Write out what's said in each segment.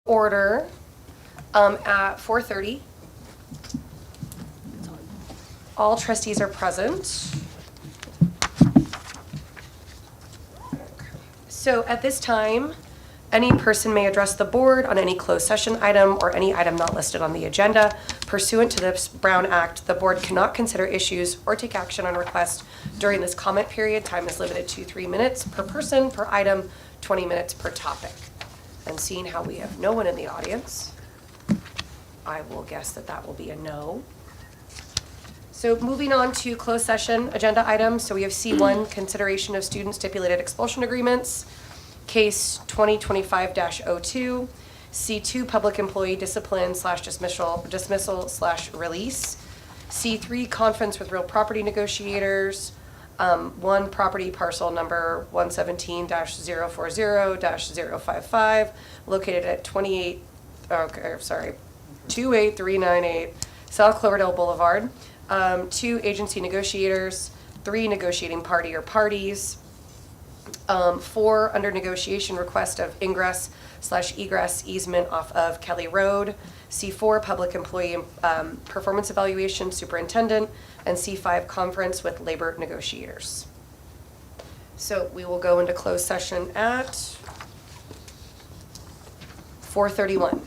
order at 4:30. All trustees are present. So at this time, any person may address the board on any closed session item or any item not listed on the agenda. Pursuant to the Brown Act, the board cannot consider issues or take action on requests during this comment period. Time is limited to 3 minutes per person per item, 20 minutes per topic. And seeing how we have no one in the audience, I will guess that that will be a no. So moving on to closed session agenda items. So we have C1, consideration of student stipulated expulsion agreements, case 2025-02, C2, public employee discipline / dismissal / release, C3, conference with real property negotiators, 1, property parcel number 117-040-055, located at 28398 South Cloverdale Boulevard. 2, agency negotiators. 3, negotiating party or parties. 4, under negotiation, request of ingress / egress easement off of Kelly Road. C4, public employee performance evaluation superintendent. And C5, conference with labor negotiators. So we will go into closed session at 4:31.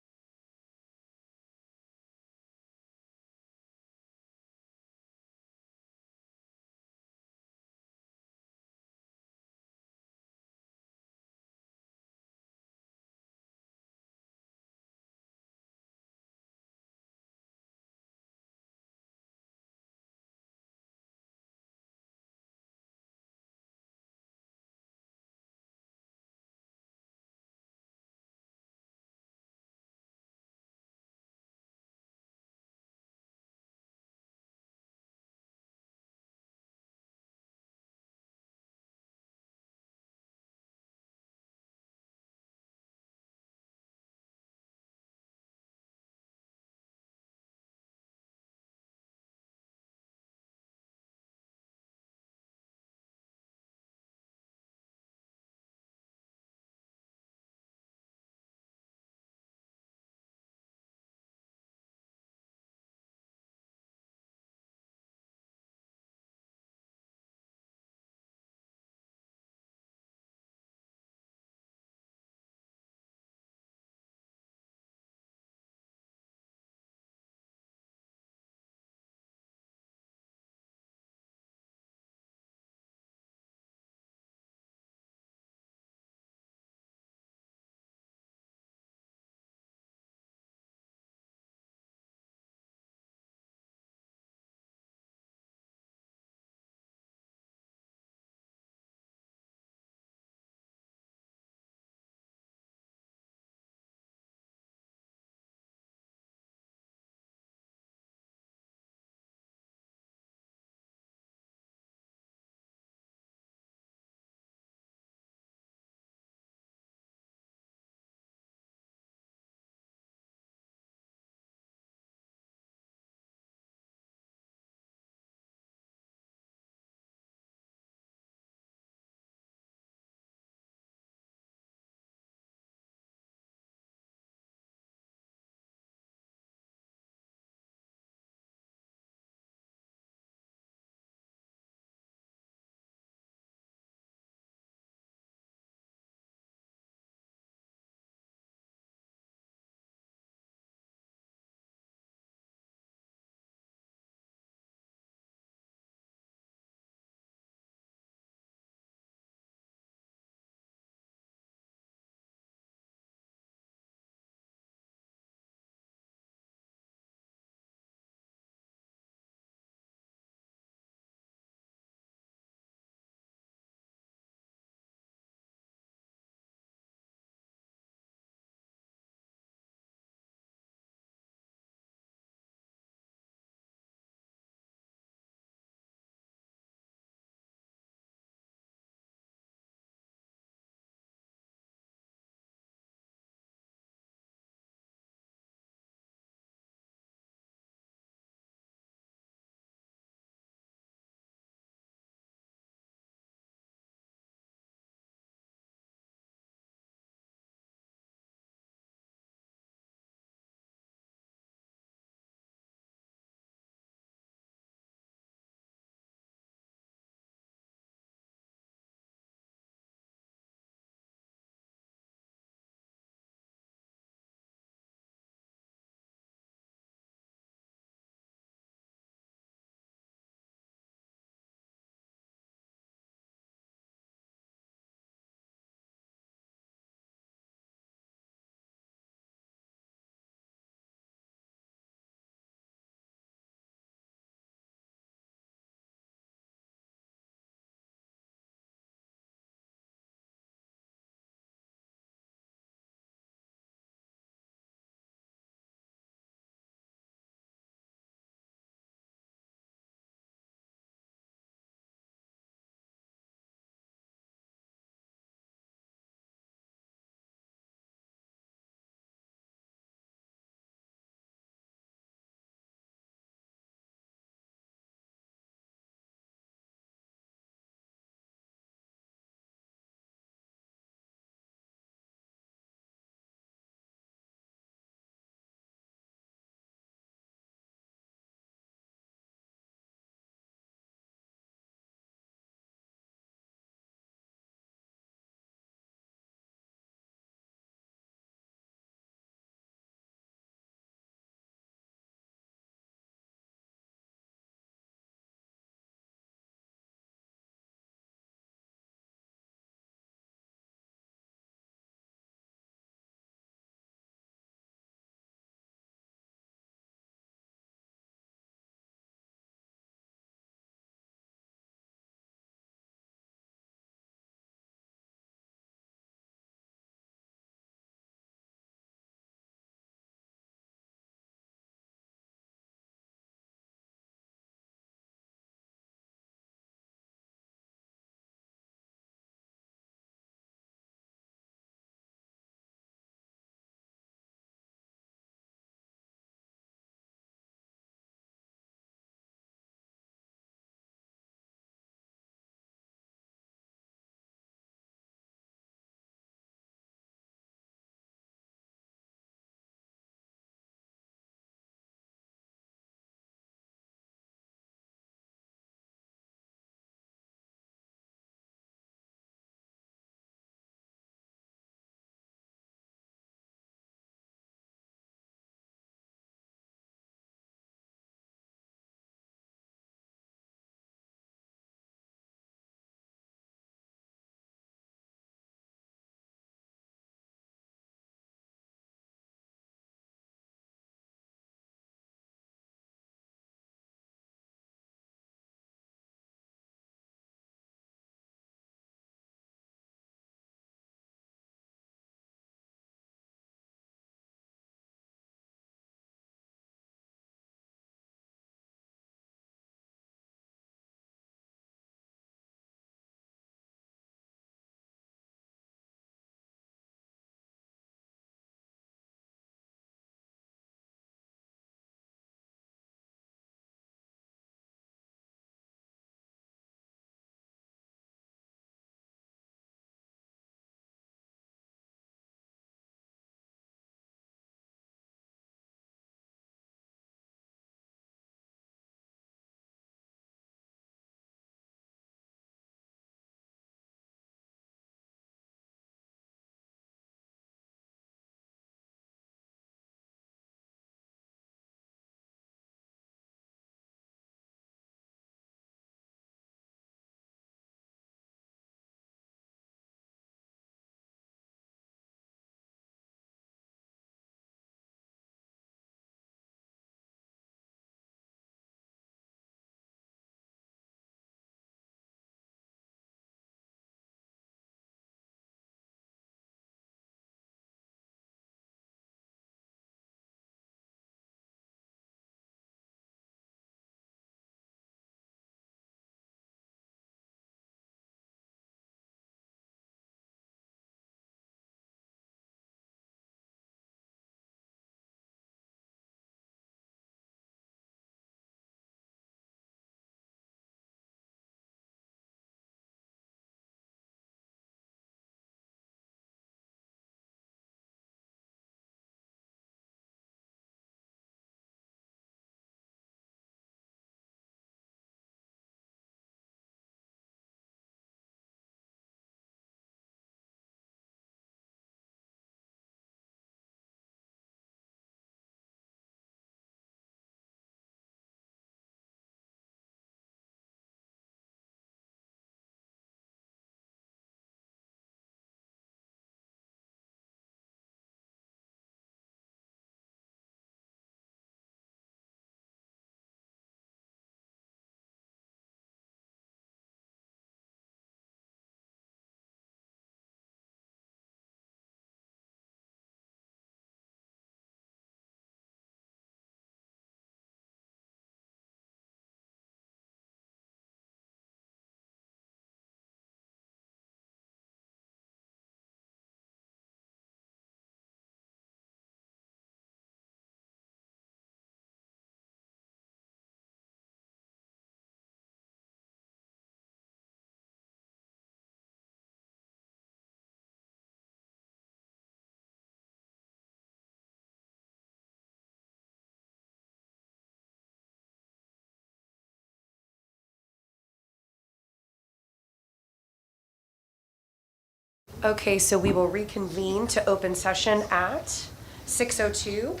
Okay, so we will reconvene to open session at 6:02.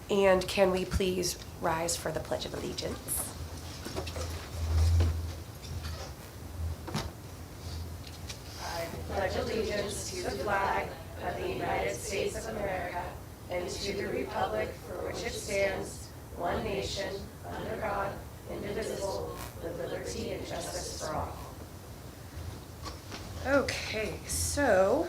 And can we please rise for the Pledge of Allegiance? I pledge allegiance to the flag of the United States of America and to the republic for which it stands, one nation, under God, indivisible, with liberty and justice for all. Okay, so,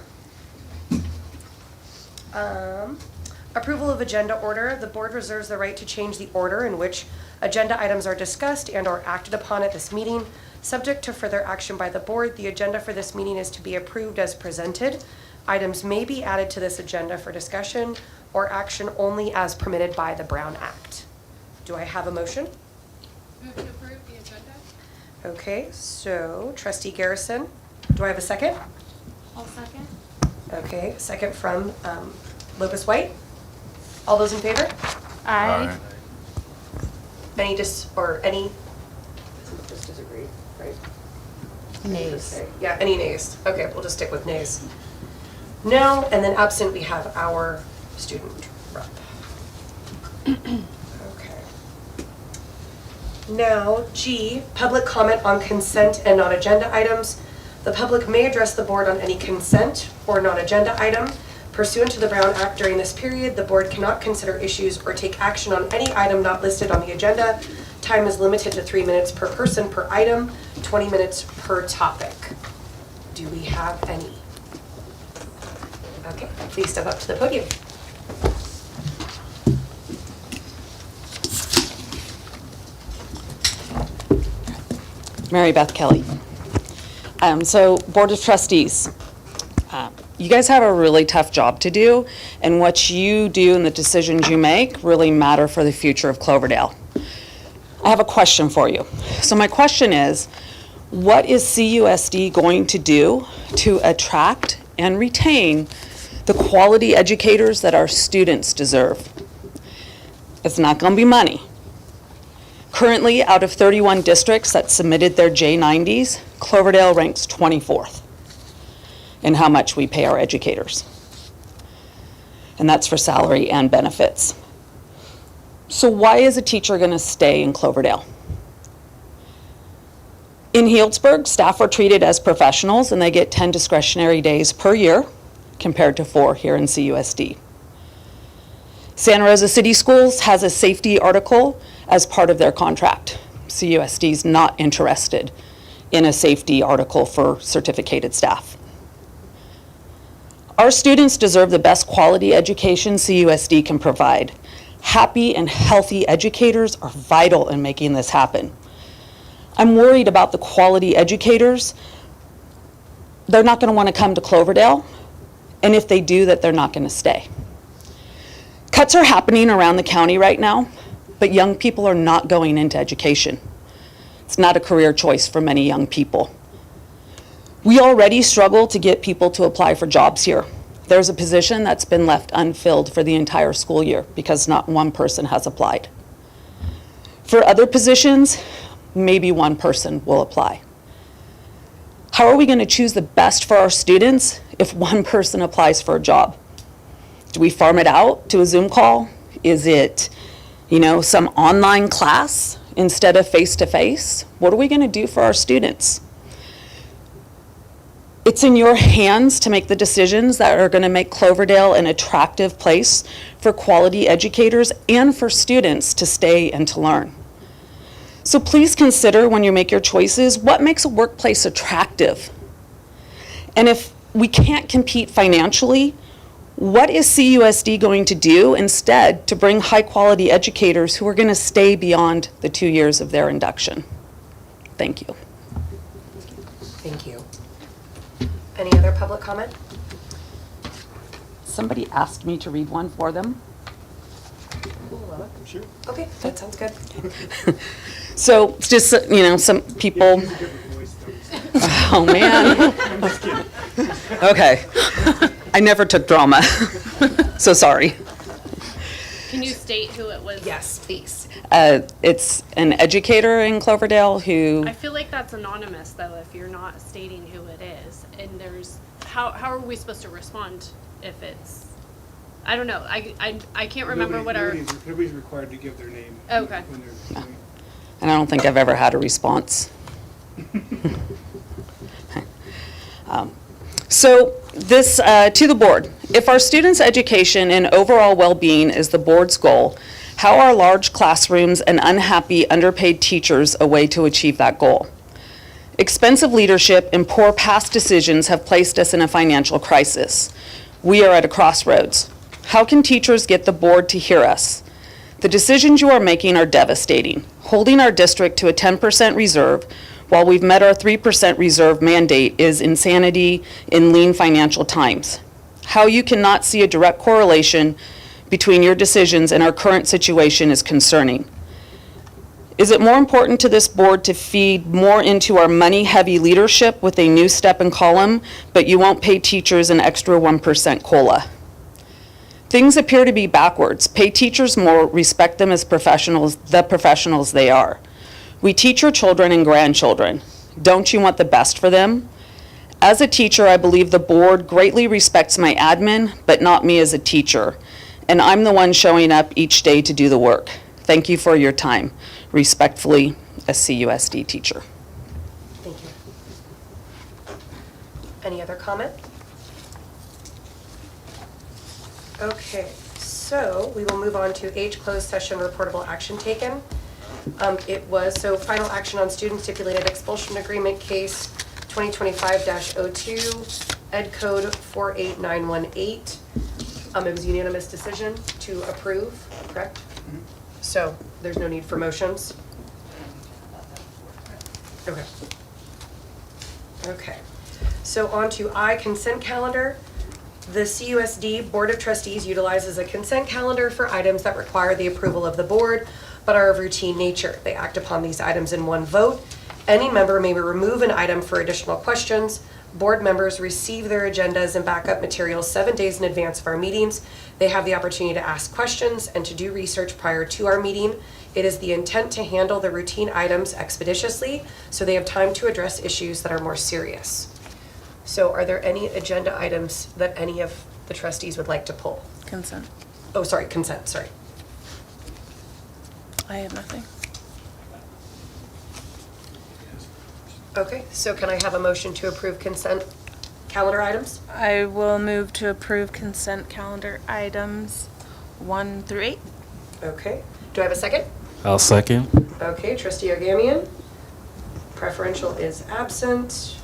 approval of agenda order. The board reserves the right to change the order in which agenda items are discussed and or acted upon at this meeting. Subject to further action by the board, the agenda for this meeting is to be approved as presented. Items may be added to this agenda for discussion or action only as permitted by the Brown Act. Do I have a motion? Move to approve the agenda. Okay, so trustee Garrison, do I have a second? I'll second. Okay, second from Lopez White. All those in favor? Aye. Any just disagree, right? Nays. Okay, yeah, any nays? Okay, we'll just stick with nays. No, and then absent, we have our student rep. Okay. Now, G, public comment on consent and non-agenda items. The public may address the board on any consent or non-agenda item. Pursuant to the Brown Act during this period, the board cannot consider issues or take action on any item not listed on the agenda. Time is limited to 3 minutes per person per item, 20 minutes per topic. Do we have any? Okay, please step up to the podium. Mary Beth Kelly. So Board of Trustees, you guys have a really tough job to do, and what you do and the decisions you make really matter for the future of Cloverdale. I have a question for you. So my question is, what is CUSD going to do to attract and retain the quality educators that our students deserve? It's not going to be money. Currently, out of 31 districts that submitted their J90s, Cloverdale ranks 24th in how much we pay our educators. And that's for salary and benefits. So why is a teacher going to stay in Cloverdale? In Healdsburg, staff are treated as professionals and they get 10 discretionary days per year compared to 4 here in CUSD. Santa Rosa City Schools has a safety article as part of their contract. CUSD is not interested in a safety article for certificated staff. Our students deserve the best quality education CUSD can provide. Happy and healthy educators are vital in making this happen. I'm worried about the quality educators. They're not going to want to come to Cloverdale, and if they do, that they're not going to stay. Cuts are happening around the county right now, but young people are not going into education. It's not a career choice for many young people. We already struggle to get people to apply for jobs here. There's a position that's been left unfilled for the entire school year because not one person has applied. For other positions, maybe one person will apply. How are we going to choose the best for our students if one person applies for a job? Do we farm it out to a Zoom call? Is it, some online class instead of face-to-face? What are we going to do for our students? It's in your hands to make the decisions that are going to make Cloverdale an attractive place for quality educators and for students to stay and to learn. So please consider when you make your choices, what makes a workplace attractive? And if we can't compete financially, what is CUSD going to do instead to bring high-quality educators who are going to stay beyond the 2 years of their induction? Thank you. Thank you. Any other public comment? Somebody asked me to read one for them. Sure. Okay, that sounds good. So it's just, some people. Oh, man. Okay. I never took drama, so sorry. Can you state who it was? Yes, please. It's an educator in Cloverdale who, I feel like that's anonymous, though, if you're not stating who it is. And there's, how are we supposed to respond if it's, I don't know. I can't remember what our, Nobody's required to give their name. Okay. When they're doing. and I don't think I've ever had a response. So this, to the board, if our students' education and overall well-being is the board's goal, how are large classrooms and unhappy, underpaid teachers a way to achieve that goal? Expensive leadership and poor past decisions have placed us in a financial crisis. We are at a crossroads. How can teachers get the board to hear us? The decisions you are making are devastating. Holding our district to a 10% reserve while we've met our 3% reserve mandate is insanity in lean financial times. How you cannot see a direct correlation between your decisions and our current situation is concerning. Is it more important to this board to feed more into our money-heavy leadership with a new step and column, but you won't pay teachers an extra 1% COLA? Things appear to be backwards. Pay teachers more, respect them as professionals, the professionals they are. We teach your children and grandchildren. Don't you want the best for them? As a teacher, I believe the board greatly respects my admin, but not me as a teacher. And I'm the one showing up each day to do the work. Thank you for your time. Respectfully, a CUSD teacher. Thank you. Any other comment? Okay, so we will move on to H, closed session, reportable action taken. It was, so final action on student stipulated expulsion agreement case 2025-02, Ed Code 48918. It was unanimous decision to approve, correct? So there's no need for motions? Okay. Okay. So on to I, consent calendar. The CUSD Board of Trustees utilizes a consent calendar for items that require the approval of the board, but are of routine nature. They act upon these items in one vote. Any member may remove an item for additional questions. Board members receive their agendas and backup materials 7 days in advance of our meetings. They have the opportunity to ask questions and to do research prior to our meeting. It is the intent to handle the routine items expeditiously, so they have time to address issues that are more serious. So are there any agenda items that any of the trustees would like to pull? Consent. Oh, sorry, consent, sorry. I have nothing. Okay, so can I have a motion to approve consent calendar items? I will move to approve consent calendar items 1 through 8. Okay, do I have a second? I'll second. Okay, trustee Ogamian. Preferential is absent.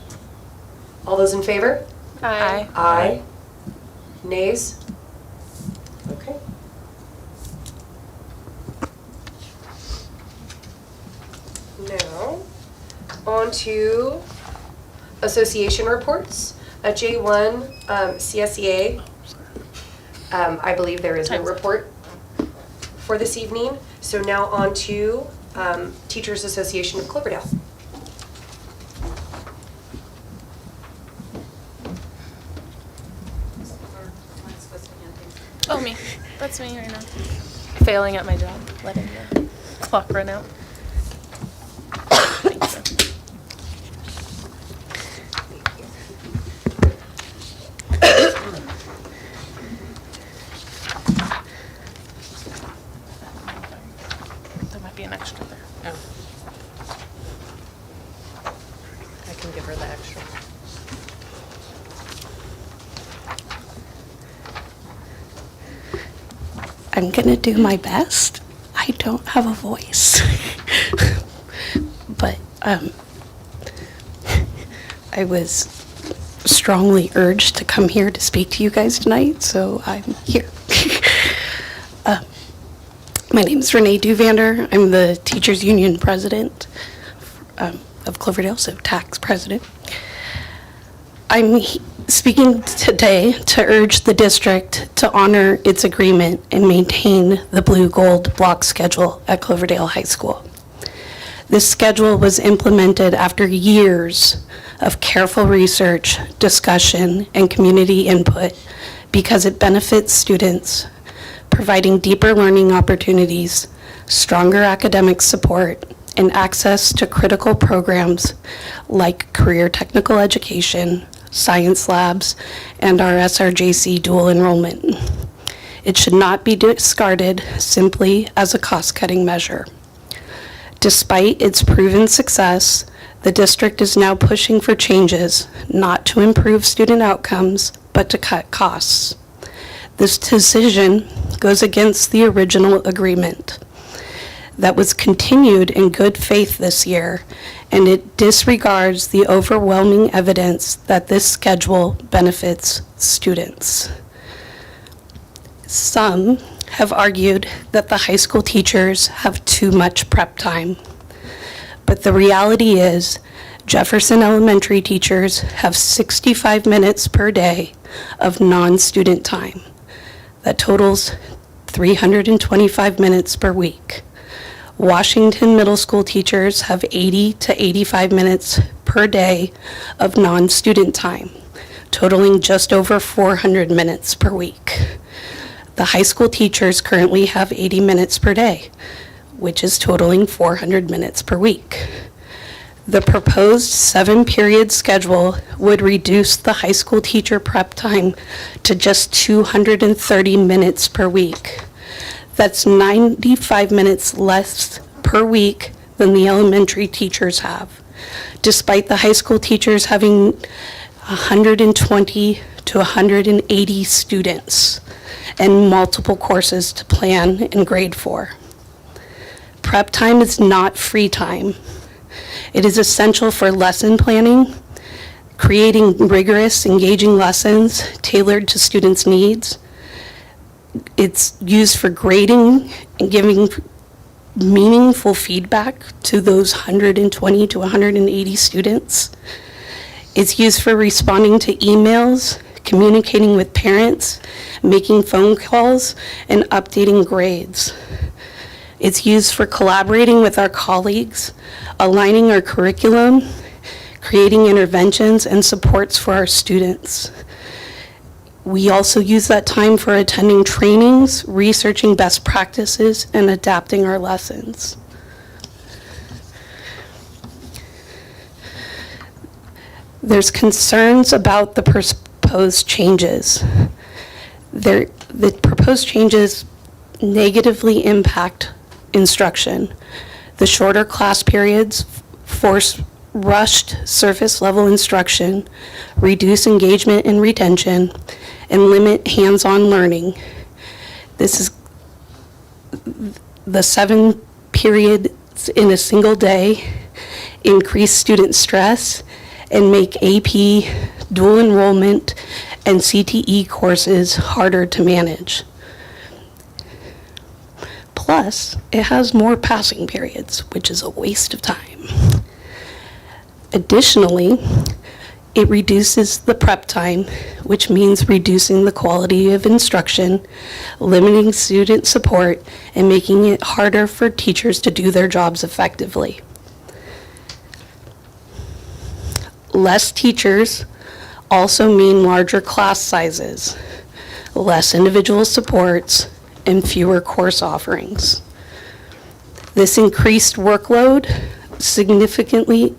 All those in favor? Aye. Aye. Nays? Okay. Now, on to association reports. J1, CSEA. I believe there is no report for this evening. So now on to Teachers Association of Cloverdale. Oh, me. That's me right now. Failing at my job, letting the clock run out. Thank you. There might be an extra there. Oh. I can give her the extra. I'm gonna do my best. I don't have a voice. But I was strongly urged to come here to speak to you guys tonight, so I'm here. My name is Renee Duvander. I'm the Teachers Union President of Cloverdale, so tax president. I'm speaking today to urge the district to honor its agreement and maintain the blue-gold block schedule at Cloverdale High School. This schedule was implemented after years of careful research, discussion, and community input because it benefits students, providing deeper learning opportunities, stronger academic support, and access to critical programs like career technical education, science labs, and our SRJC dual enrollment. It should not be discarded simply as a cost-cutting measure. Despite its proven success, the district is now pushing for changes not to improve student outcomes, but to cut costs. This decision goes against the original agreement that was continued in good faith this year, and it disregards the overwhelming evidence that this schedule benefits students. Some have argued that the high school teachers have too much prep time. But the reality is, Jefferson Elementary teachers have 65 minutes per day of non-student time. That totals 325 minutes per week. Washington Middle School teachers have 80 to 85 minutes per day of non-student time, totaling just over 400 minutes per week. The high school teachers currently have 80 minutes per day, which is totaling 400 minutes per week. The proposed 7-period schedule would reduce the high school teacher prep time to just 230 minutes per week. That's 95 minutes less per week than the elementary teachers have, despite the high school teachers having 120 to 180 students and multiple courses to plan and grade for. Prep time is not free time. It is essential for lesson planning, creating rigorous, engaging lessons tailored to students' needs. It's used for grading and giving meaningful feedback to those 120 to 180 students. It's used for responding to emails, communicating with parents, making phone calls, and updating grades. It's used for collaborating with our colleagues, aligning our curriculum, creating interventions and supports for our students. We also use that time for attending trainings, researching best practices, and adapting our lessons. There's concerns about the proposed changes. The proposed changes negatively impact instruction. The shorter class periods force rushed surface level instruction, reduce engagement and retention, and limit hands-on learning. This is the 7 periods in a single day, increase student stress, and make AP, dual enrollment, and CTE courses harder to manage. Plus, it has more passing periods, which is a waste of time. Additionally, it reduces the prep time, which means reducing the quality of instruction, limiting student support, and making it harder for teachers to do their jobs effectively. Less teachers also mean larger class sizes, less individual supports, and fewer course offerings. This increased workload significantly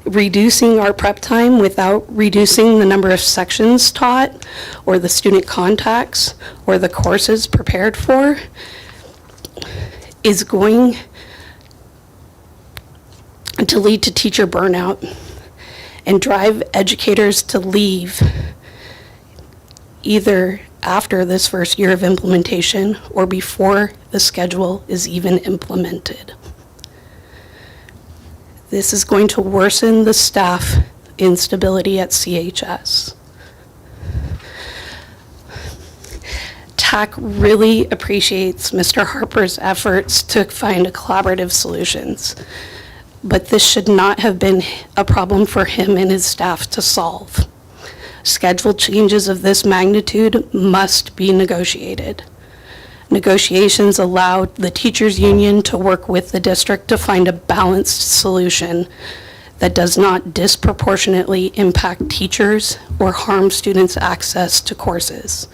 reducing our prep time without reducing the number of sections taught or the student contacts or the courses prepared for is going to lead to teacher burnout and drive educators to leave either after this first year of implementation or before the schedule is even implemented. This is going to worsen the staff instability at CHS. TAC really appreciates Mr. Harper's efforts to find collaborative solutions, but this should not have been a problem for him and his staff to solve. Schedule changes of this magnitude must be negotiated. Negotiations allowed the teachers' union to work with the district to find a balanced solution that does not disproportionately impact teachers or harm students' access to courses.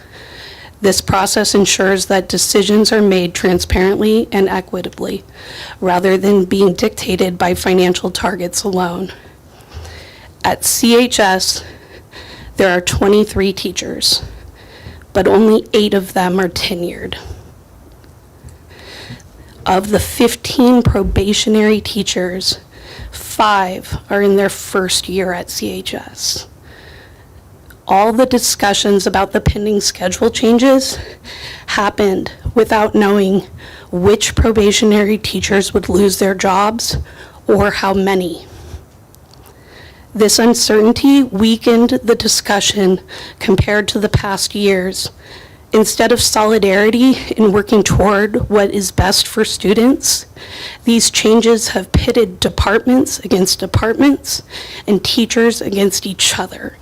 This process ensures that decisions are made transparently and equitably, rather than being dictated by financial targets alone. At CHS, there are 23 teachers, but only 8 of them are tenured. Of the 15 probationary teachers, 5 are in their first year at CHS. All the discussions about the pending schedule changes happened without knowing which probationary teachers would lose their jobs or how many. This uncertainty weakened the discussion compared to the past years. Instead of solidarity in working toward what is best for students, these changes have pitted departments against departments and teachers against each other.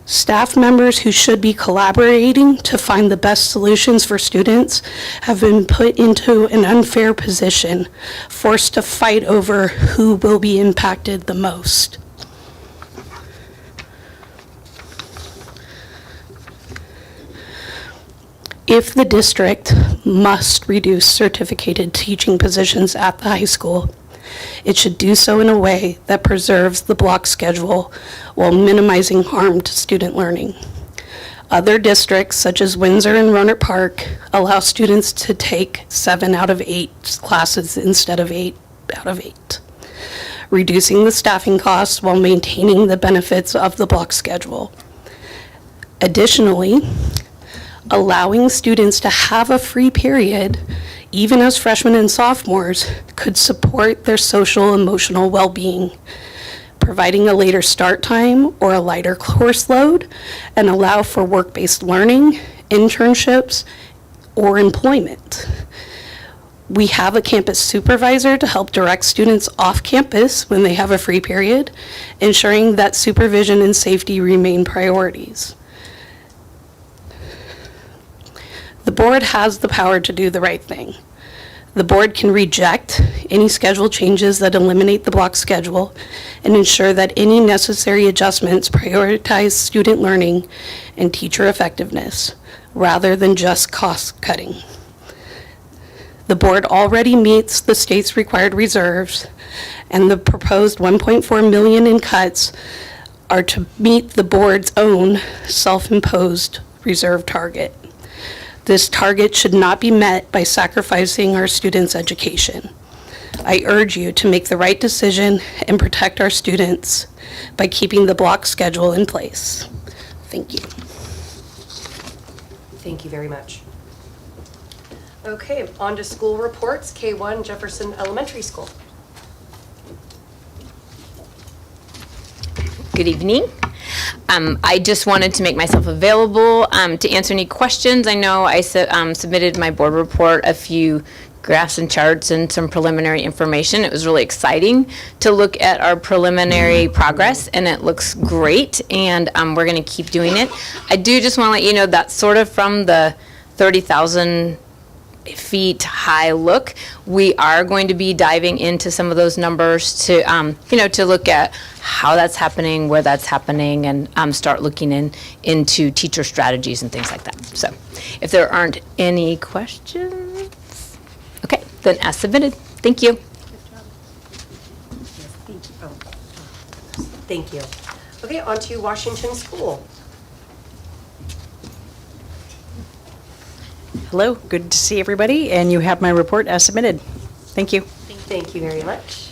Staff members who should be collaborating to find the best solutions for students have been put into an unfair position, forced to fight over who will be impacted the most. If the district must reduce certificated teaching positions at the high school, it should do so in a way that preserves the block schedule while minimizing harm to student learning. Other districts, such as Windsor and Rohnert Park, allow students to take 7 out of 8 classes instead of 8 out of 8, reducing the staffing costs while maintaining the benefits of the block schedule. Additionally, allowing students to have a free period, even as freshmen and sophomores, could support their social emotional well-being, providing a later start time or a lighter course load, and allow for work-based learning, internships, or employment. We have a campus supervisor to help direct students off campus when they have a free period, ensuring that supervision and safety remain priorities. The board has the power to do the right thing. The board can reject any schedule changes that eliminate the block schedule and ensure that any necessary adjustments prioritize student learning and teacher effectiveness, rather than just cost cutting. The board already meets the state's required reserves, and the proposed $1.4 million in cuts are to meet the board's own self-imposed reserve target. This target should not be met by sacrificing our students' education. I urge you to make the right decision and protect our students by keeping the block schedule in place. Thank you. Thank you very much. Okay, on to school reports. K1 Jefferson Elementary School. Good evening. I just wanted to make myself available to answer any questions. I know I submitted my board report, a few graphs and charts and some preliminary information. It was really exciting to look at our preliminary progress, and it looks great, and we're going to keep doing it. I do just want to let you know that's sort of from the 30,000 feet high look. We are going to be diving into some of those numbers to, to look at how that's happening, where that's happening, and start looking into teacher strategies and things like that. So if there aren't any questions, okay, then as submitted. Thank you. Thank you. Okay, on to Washington School. Hello, good to see everybody, and you have my report as submitted. Thank you. Thank you very much.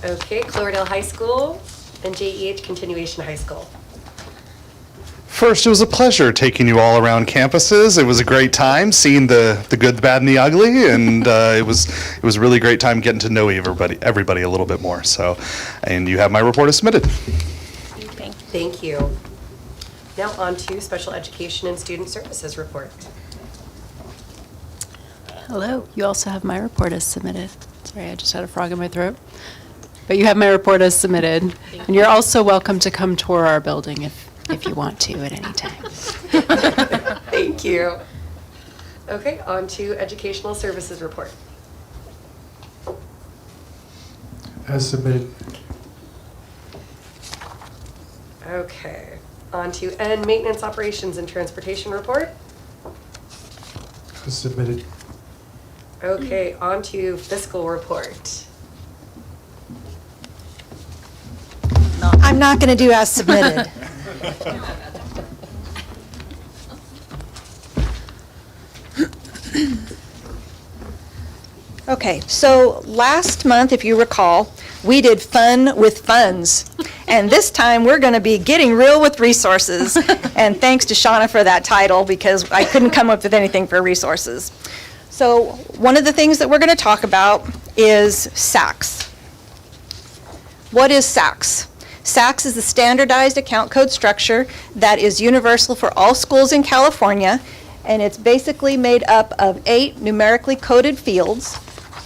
Okay, Cloverdale High School and JEH Continuation High School. First, it was a pleasure taking you all around campuses. It was a great time seeing the good, the bad, and the ugly, and it was a really great time getting to know everybody a little bit more. So, and you have my report as submitted. Thank you. Now on to Special Education and Student Services report. Hello, you also have my report as submitted. Sorry, I just had a frog in my throat. But you have my report as submitted. And you're also welcome to come tour our building if you want to at any time. Thank you. Okay, on to Educational Services report. As submitted. Okay, on to Maintenance Operations and Transportation report. As submitted. Okay, on to fiscal report. I'm not going to do as submitted. Okay, so last month, if you recall, we did fun with funds. And this time, we're going to be getting real with resources. And thanks to Shauna for that title, because I couldn't come up with anything for resources. So one of the things that we're going to talk about is SACS. What is SACS? SACS is the standardized account code structure that is universal for all schools in California, and it's basically made up of 8 numerically coded fields,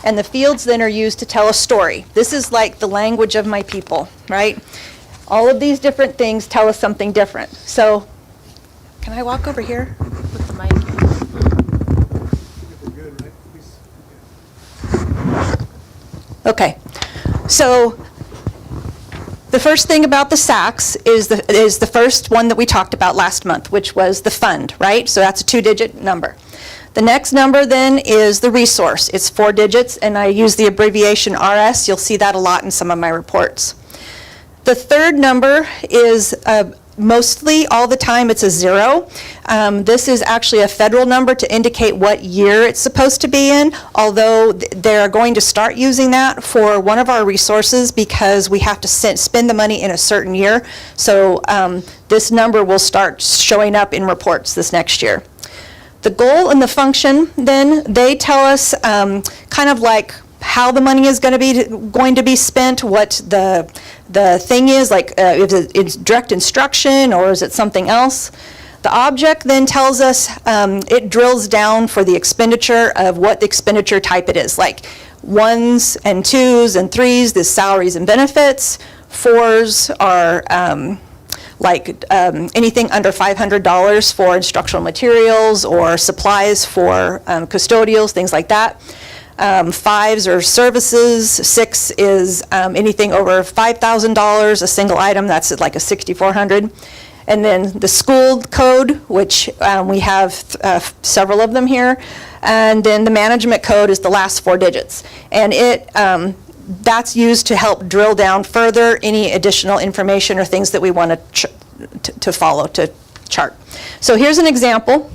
and the fields then are used to tell a story. This is like the language of my people, right? All of these different things tell us something different. So, can I walk over here? With the mic. Okay, so the first thing about the SACS is the first one that we talked about last month, which was the fund, right? So that's a 2-digit number. The next number then is the resource. It's 4 digits, and I use the abbreviation RS. You'll see that a lot in some of my reports. The third number is mostly all the time it's a 0. This is actually a federal number to indicate what year it's supposed to be in, although they're going to start using that for one of our resources because we have to spend the money in a certain year. So this number will start showing up in reports this next year. The goal and the function, then, they tell us kind of like how the money is going to be spent, what the thing is, like if it's direct instruction or is it something else. The object then tells us, it drills down for the expenditure of what the expenditure type it is, like 1s and 2s and 3s, the salaries and benefits. 4s are anything under $500 for instructional materials or supplies for custodials, things like that. 5s are services. 6 is anything over $5,000, a single item, that's like a 6,400. And then the school code, which we have several of them here. And then the management code is the last 4 digits. And that's used to help drill down further any additional information or things that we want to follow, to chart. So here's an example.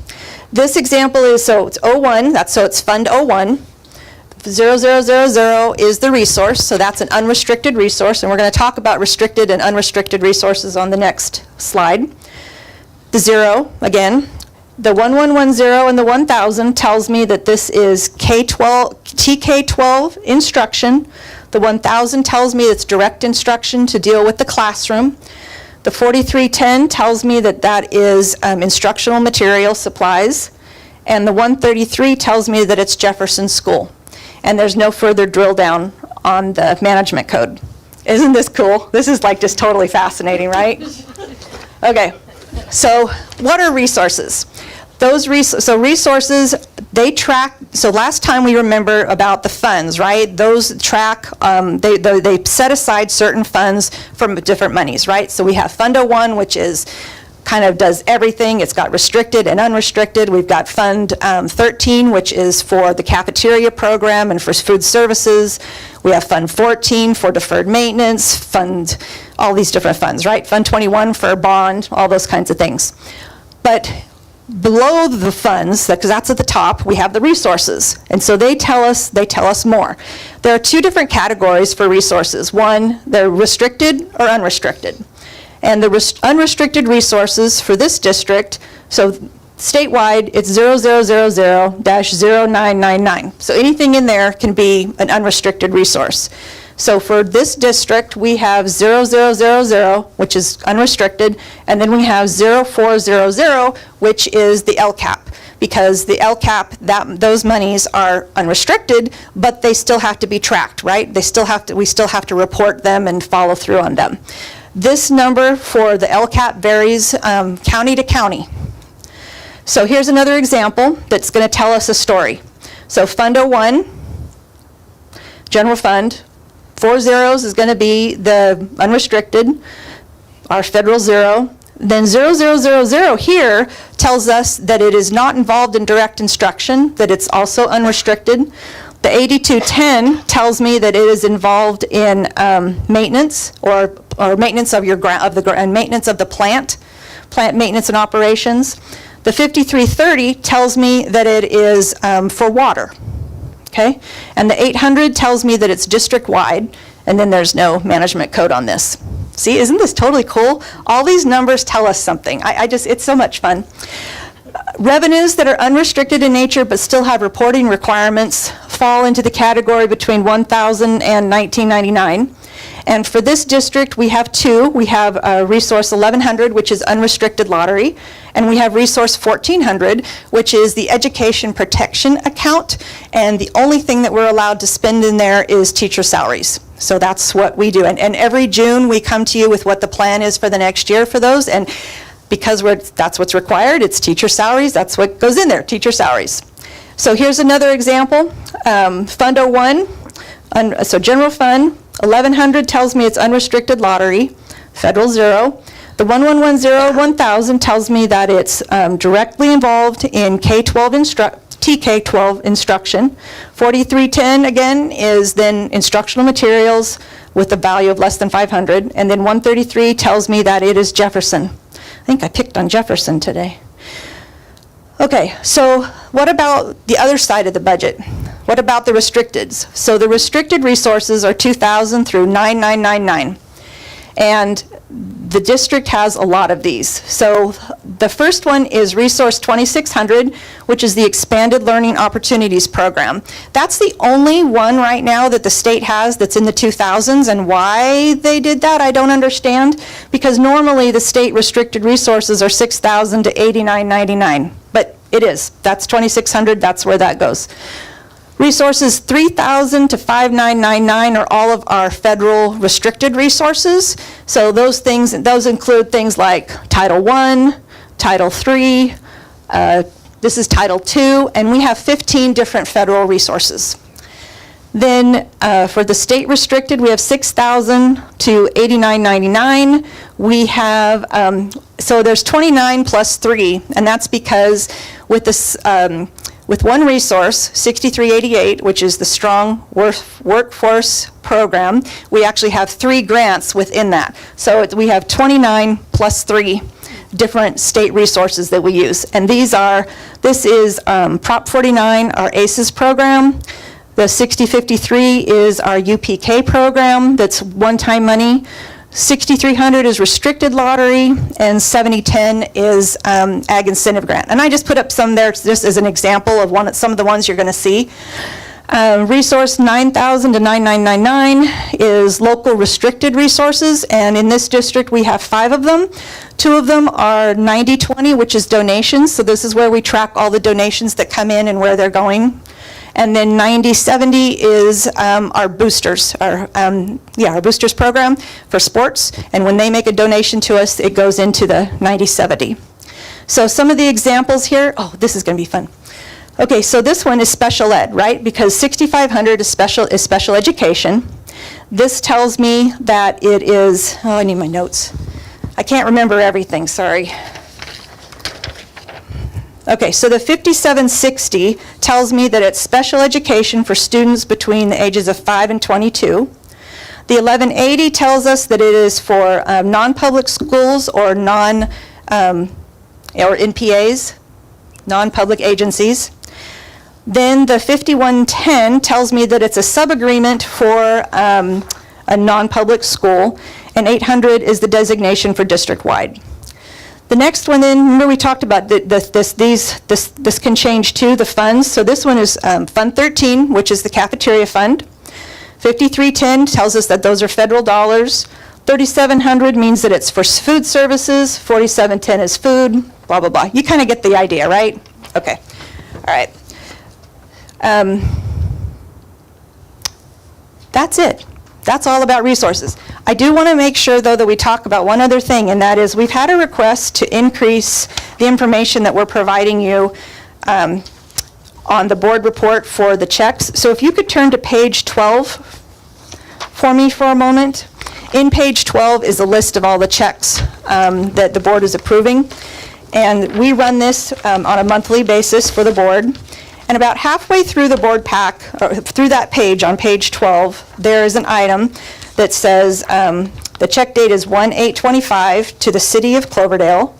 This example is, so it's 01, so it's Fund 01. 0000 is the resource, so that's an unrestricted resource, and we're going to talk about restricted and unrestricted resources on the next slide. The 0, again, the 1110 and the 1000 tells me that this is TK-12 instruction. The 1000 tells me it's direct instruction to deal with the classroom. The 4310 tells me that that is instructional material supplies. And the 133 tells me that it's Jefferson School. And there's no further drill down on the management code. Isn't this cool? This is like just totally fascinating, right? Okay, so what are resources? Resources, they track, so last time we remember about the funds, right? Those track, they set aside certain funds from different monies, right? So we have Fund 01, which is kind of does everything. It's got restricted and unrestricted. We've got Fund 13, which is for the cafeteria program and for food services. We have Fund 14 for deferred maintenance, all these different funds, right? Fund 21 for bond, all those kinds of things. But below the funds, because that's at the top, we have the resources. And so they tell us more. There are 2 different categories for resources. One, they're restricted or unrestricted. And the unrestricted resources for this district, so statewide, it's 0000-0999. So anything in there can be an unrestricted resource. So for this district, we have 0000, which is unrestricted, and then we have 0400, which is the LCAP. Because the LCAP, those monies are unrestricted, but they still have to be tracked, right? We still have to report them and follow through on them. This number for the LCAP varies county to county. So here's another example that's going to tell us a story. So Fund 01, general fund, 4 zeros is going to be the unrestricted, our federal 0. Then 0000 here tells us that it is not involved in direct instruction, that it's also unrestricted. The 8210 tells me that it is involved in maintenance or maintenance of your and maintenance of the plant maintenance and operations. The 5330 tells me that it is for water. Okay? And the 800 tells me that it's district-wide, and then there's no management code on this. See, isn't this totally cool? All these numbers tell us something. It's so much fun. Revenues that are unrestricted in nature but still have reporting requirements fall into the category between 1,000 and 1999. And for this district, we have two. We have Resource 1100, which is unrestricted lottery, and we have Resource 1400, which is the education protection account, and the only thing that we're allowed to spend in there is teacher salaries. So that's what we do. And every June, we come to you with what the plan is for the next year for those, and because that's what's required, it's teacher salaries, that's what goes in there, teacher salaries. So here's another example. Fund 01, so general fund, 1100 tells me it's unrestricted lottery, federal 0. The 1110 1000 tells me that it's directly involved in TK-12 instruction. 4310 again is then instructional materials with a value of less than 500, and then 133 tells me that it is Jefferson. I think I picked on Jefferson today. Okay, so what about the other side of the budget? What about the restricteds? So the restricted resources are 2,000 through 9999. And the district has a lot of these. So the first one is Resource 2600, which is the Expanded Learning Opportunities Program. That's the only one right now that the state has that's in the 2000s, and why they did that, I don't understand, because normally the state restricted resources are 6,000 to 89.99, but it is. That's 2600, that's where that goes. Resources 3,000 to 5999 are all of our federal restricted resources. So those include things like Title I, Title III, this is Title II, and we have 15 different federal resources. Then for the state restricted, we have 6,000 to 89.99. We have, so there's 29 plus 3, and that's because with this, with one resource, 6388, which is the Strong Workforce Program, we actually have 3 grants within that. So we have 29 plus 3 different state resources that we use. And this is Prop 49, our ACES program. The 6053 is our UPK program, that's one-time money. 6300 is restricted lottery, and 7010 is ag incentive grant. And I just put up some there just as an example of some of the ones you're going to see. Resource 9000 to 9999 is local restricted resources, and in this district we have 5 of them. 2 of them are 9020, which is donations, so this is where we track all the donations that come in and where they're going. And then 9070 is our boosters, our boosters program for sports. And when they make a donation to us, it goes into the 9070. So some of the examples here, this is going to be fun. Okay, so this one is special ed, right? Because 6500 is special education. This tells me that it is, I need my notes. I can't remember everything, sorry. Okay, so the 5760 tells me that it's special education for students between the ages of 5 and 22. The 1180 tells us that it is for non-public schools or or NPAs, non-public agencies. Then the 5110 tells me that it's a sub-agreement for a non-public school, and 800 is the designation for district-wide. The next one then, remember we talked about this can change too, the funds. So this one is Fund 13, which is the cafeteria fund. 5310 tells us that those are federal dollars. 3700 means that it's for food services. 4710 is food, blah, blah, blah. You kind of get the idea, right? Okay, all right. That's it. That's all about resources. I do want to make sure, though, that we talk about one other thing, and that is we've had a request to increase the information that we're providing you on the board report for the checks. So if you could turn to page 12 for me for a moment. In page 12 is a list of all the checks that the board is approving. And we run this on a monthly basis for the board. And about halfway through the board pack, or through that page on page 12, there is an item that says the check date is 1/8/25 to the city of Cloverdale.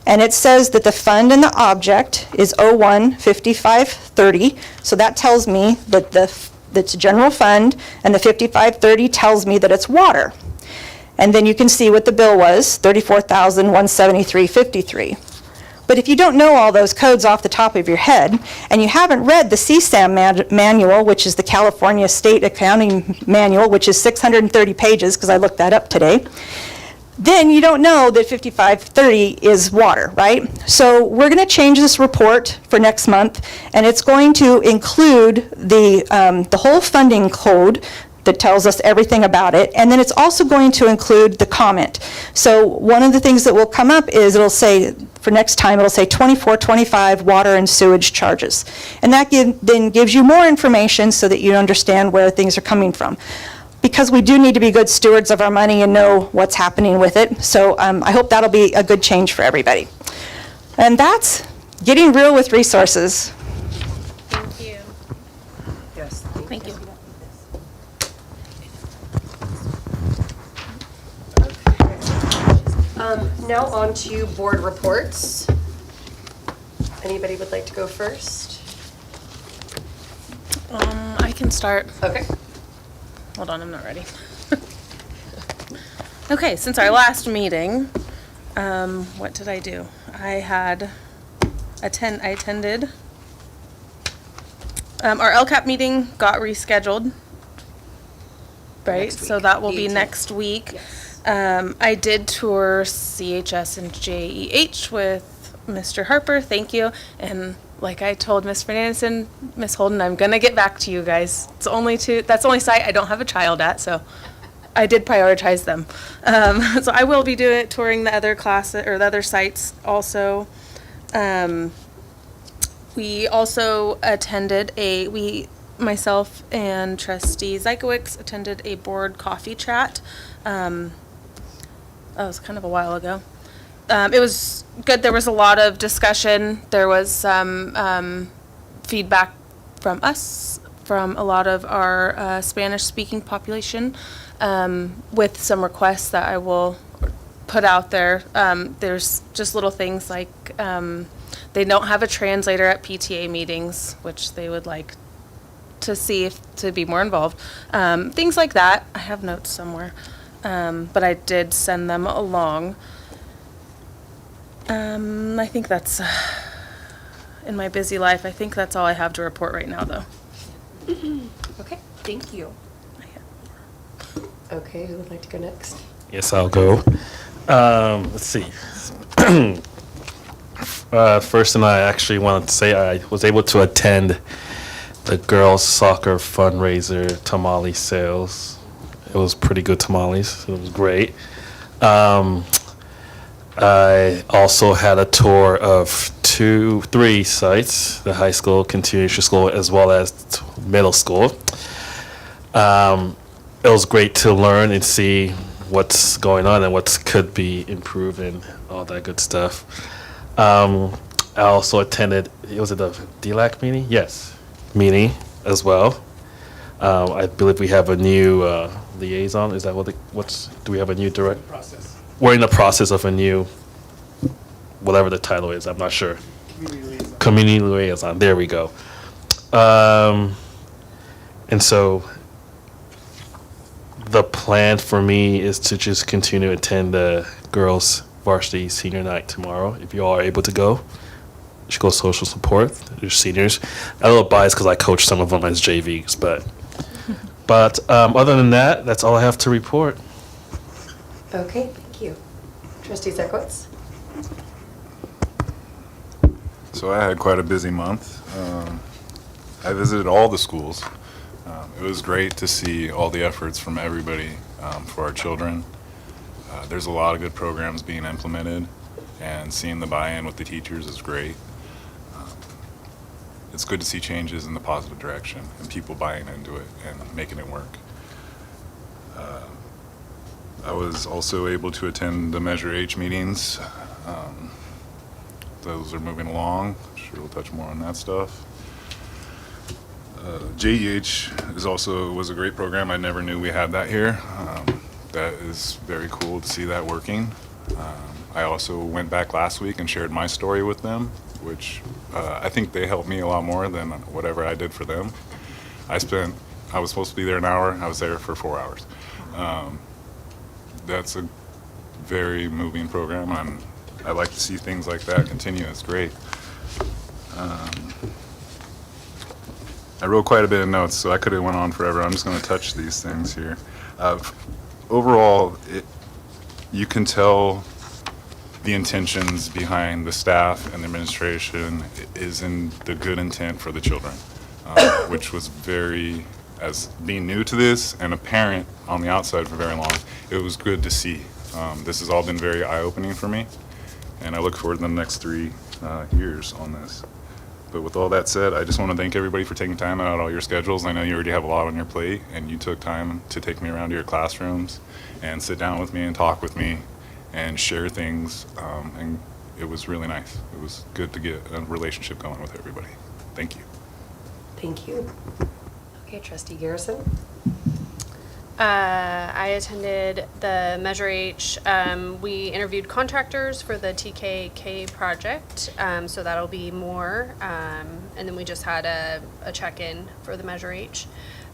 And it says that the fund and the object is 01-5530. So that tells me that that's general fund, and the 5530 tells me that it's water. And then you can see what the bill was, $34,173.53. But if you don't know all those codes off the top of your head, and you haven't read the CSAM manual, which is the California State Accounting Manual, which is 630 pages, because I looked that up today, then you don't know that 5530 is water, right? So we're going to change this report for next month, and it's going to include the whole funding code that tells us everything about it, and then it's also going to include the comment. So one of the things that will come up is it'll say, for next time, it'll say 2425 water and sewage charges. And that then gives you more information so that you understand where things are coming from. Because we do need to be good stewards of our money and know what's happening with it. So I hope that'll be a good change for everybody. And that's getting real with resources. Thank you. Yes. Thank you. Now on to board reports. Anybody would like to go first? I can start. Okay. Hold on, I'm not ready. Okay, since our last meeting, what did I do? I attended. Our LCAP meeting got rescheduled. Right, Next so week, that will be 18th. next week. Yes. I did tour CHS and JEH with Mr. Harper, thank you. And like I told Ms. Fernandez and Ms. Holden, I'm gonna get back to you guys. That's the only site I don't have a child at, so I did prioritize them. So I will be touring the other classes, or the other sites also. We also attended myself and Trustee Zykowicz attended a board coffee chat. That was kind of a while ago. It was good. There was a lot of discussion. There was some feedback from us, from a lot of our Spanish-speaking population, with some requests that I will put out there. There's just little things like they don't have a translator at PTA meetings, which they would like to see to be more involved. Things like that. I have notes somewhere. But I did send them along. I think that's, in my busy life, I think that's all I have to report right now, though. Okay, thank you. Okay, who would like to go next? Yes, I'll go. Let's see. First thing I actually wanted to say, I was able to attend the girls' soccer fundraiser tamale sales. It was pretty good tamales. It was great. I also had a tour of 3 sites, the high school, continuation school, as well as middle school. It was great to learn and see what's going on and what could be improved and all that good stuff. I also attended, was it the DLAC meeting? Yes, meeting as well. I believe we have a new liaison. Is that do we have a new direct? Process. We're in the process of a new, whatever the title is, I'm not sure. Community liaison, there we go. And so the plan for me is to just continue to attend the girls' varsity senior night tomorrow. If you all are able to go, you should go social support your seniors. I'm a little biased because I coach some of them as JVs, but other than that, that's all I have to report. Okay, thank you. Trustee Zykowicz? So I had quite a busy month. I visited all the schools. It was great to see all the efforts from everybody for our children. There's a lot of good programs being implemented, and seeing the buy-in with the teachers is great. It's good to see changes in the positive direction and people buying into it and making it work. I was also able to attend the Measure H meetings. Those are moving along. Sure, we'll touch more on that stuff. JEH was a great program. I never knew we had that here. That is very cool to see that working. I also went back last week and shared my story with them, which I think they helped me a lot more than whatever I did for them. I was supposed to be there an hour. I was there for 4 hours. That's a very moving program, and I like to see things like that continue. It's great. I wrote quite a bit of notes, so I could have went on forever. I'm just going to touch these things here. Overall, you can tell the intentions behind the staff and the administration is in the good intent for the children, which was very, as being new to this and a parent on the outside for very long, it was good to see. This has all been very eye-opening for me, and I look forward to the next 3 years on this. But with all that said, I just want to thank everybody for taking time out of all your schedules. I know you already have a lot on your plate, and you took time to take me around to your classrooms and sit down with me and talk with me and share things, and it was really nice. It was good to get a relationship going with everybody. Thank you. Thank you. Okay, Trustee Garrison. I attended the Measure H. We interviewed contractors for the TKK project, so that'll be more. And then we just had a check-in for the Measure H.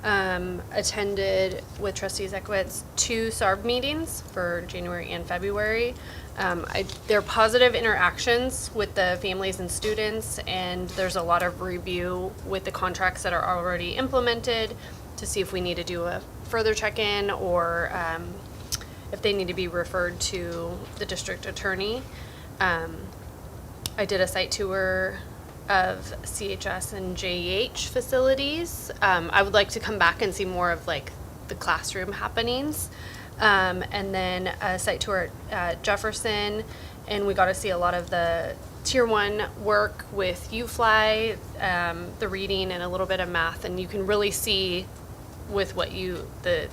Attended with Trustee Zekowitz 2 SARB meetings for January and February. There are positive interactions with the families and students, and there's a lot of review with the contracts that are already implemented to see if we need to do a further check-in or if they need to be referred to the district attorney. I did a site tour of CHS and JEH facilities. I would like to come back and see more of like the classroom happenings. And then a site tour at Jefferson, and we got to see a lot of the Tier 1 work with UFly, the reading and a little bit of math, and you can really see with the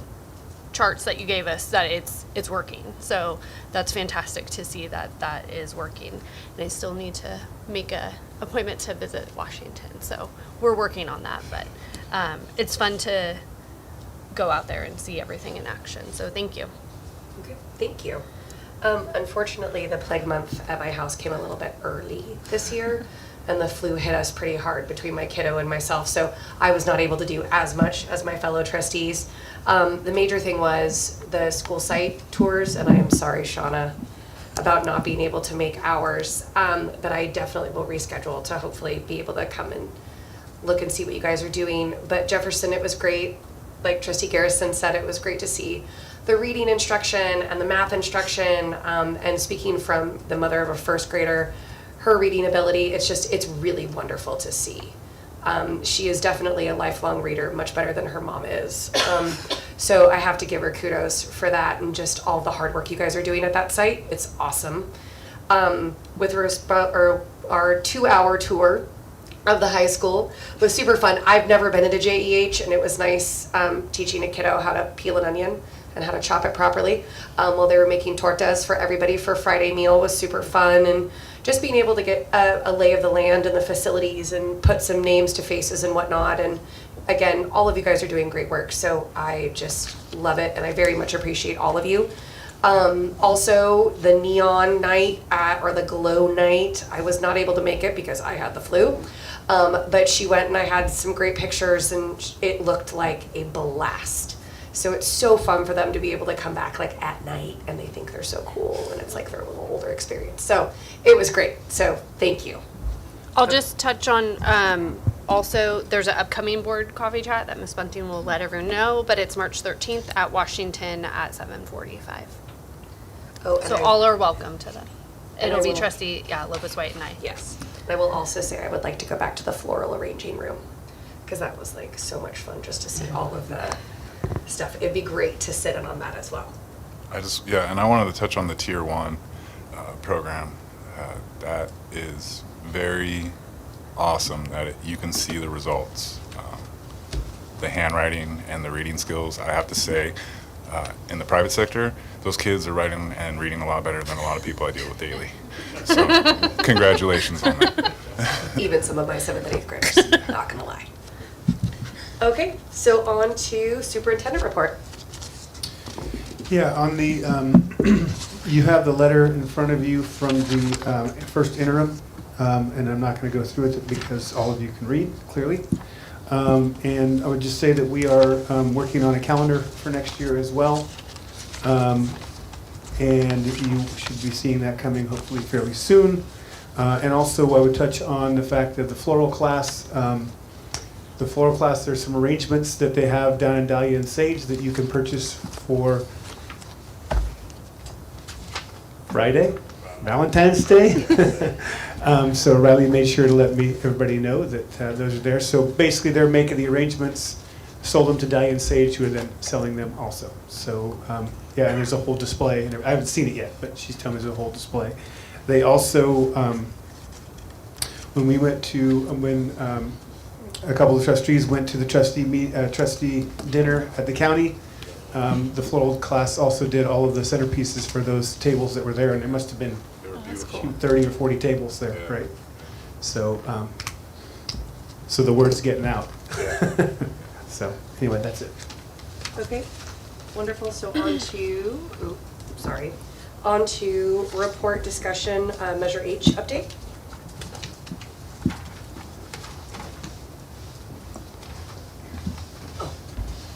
charts that you gave us that it's working. So that's fantastic to see that is working. And I still need to make a appointment to visit Washington. So we're working on that, but it's fun to go out there and see everything in action. So thank you. Okay, thank you. Unfortunately, the plague month at my house came a little bit early this year, and the flu hit us pretty hard between my kiddo and myself, so I was not able to do as much as my fellow trustees. The major thing was the school site tours, and I am sorry, Shauna, about not being able to make ours, but I definitely will reschedule to hopefully be able to come and look and see what you guys are doing. But Jefferson, it was great. Like Trustee Garrison said, it was great to see the reading instruction and the math instruction, and speaking from the mother of a first grader, her reading ability, it's really wonderful to see. She is definitely a lifelong reader, much better than her mom is. So I have to give her kudos for that and just all the hard work you guys are doing at that site. It's awesome. With our 2-hour tour of the high school was super fun. I've never been into JEH, and it was nice teaching a kiddo how to peel an onion and how to chop it properly while they were making tortas for everybody for Friday meal was super fun, and just being able to get a lay of the land and the facilities and put some names to faces and whatnot. And again, all of you guys are doing great work, so I just love it, and I very much appreciate all of you. Also, the neon night or the glow night, I was not able to make it because I had the flu, but she went and I had some great pictures, and it looked like a blast. So it's so fun for them to be able to come back like at night, and they think they're so cool, and it's like their little older experience. So it was great. So thank you. I'll just touch on, also, there's an upcoming board coffee chat that Ms. Bunting will let everyone know, but it's March 13th at Washington at 7:45. Oh, and So I- all are welcome to that. And It'll I be will- Trustee, Lopez White and I. Yes. I will also say I would like to go back to the floral arranging room, because that was like so much fun just to see all of the stuff. It'd be great to sit in on that as well. And I wanted to touch on the Tier 1 program. That is very awesome that you can see the results. The handwriting and the reading skills, I have to say, in the private sector, those kids are writing and reading a lot better than a lot of people I deal with daily. So congratulations on that. Even some of my 7th and 8th graders, not gonna lie. Okay, so on to superintendent report. Yeah, on the, you have the letter in front of you from the first interim, and I'm not going to go through it because all of you can read clearly. And I would just say that we are working on a calendar for next year as well. And you should be seeing that coming hopefully fairly soon. And also I would touch on the fact that the floral class, there's some arrangements that they have down in Dahlia and Sage that you can purchase for Friday, Valentine's Day. So Riley made sure to let everybody know that those are there. So basically they're making the arrangements, sold them to Dahlia and Sage, who are then selling them also. So yeah, and there's a whole display. And I haven't seen it yet, but she's telling me there's a whole display. They also, when we went to, a couple of trustees went to the trustee dinner at the county, the floral class also did all of the centerpieces for those tables that were there, and there must have been They were beautiful. 30 or 40 tables there, Yeah. right? So, so the word's getting out. So anyway, that's it. Okay, wonderful. So on to report discussion, Measure H update. Oh,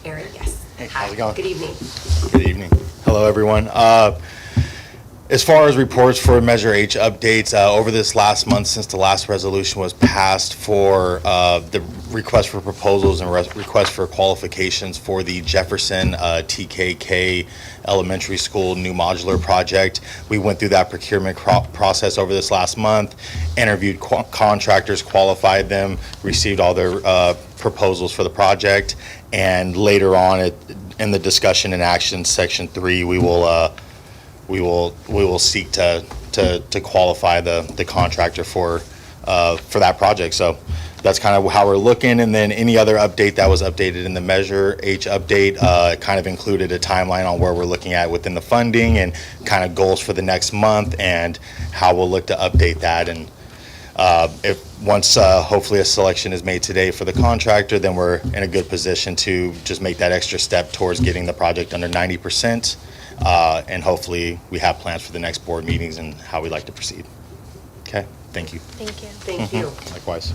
Aaron, yes. Hey, Hi, how's it going? good evening. Good evening. Hello, everyone. As far as reports for Measure H updates, over this last month since the last resolution was passed for the request for proposals and request for qualifications for the Jefferson TKK Elementary School new modular project, we went through that procurement process over this last month, interviewed contractors, qualified them, received all their proposals for the project, and later on in the discussion and action section 3, we will seek to qualify the contractor for that project. So that's kind of how we're looking. And then any other update that was updated in the Measure H update kind of included a timeline on where we're looking at within the funding and kind of goals for the next month and how we'll look to update that. And once hopefully a selection is made today for the contractor, then we're in a good position to just make that extra step towards getting the project under 90%. And hopefully we have plans for the next board meetings and how we'd like to proceed. Okay, thank you. Thank you. Thank you. Likewise.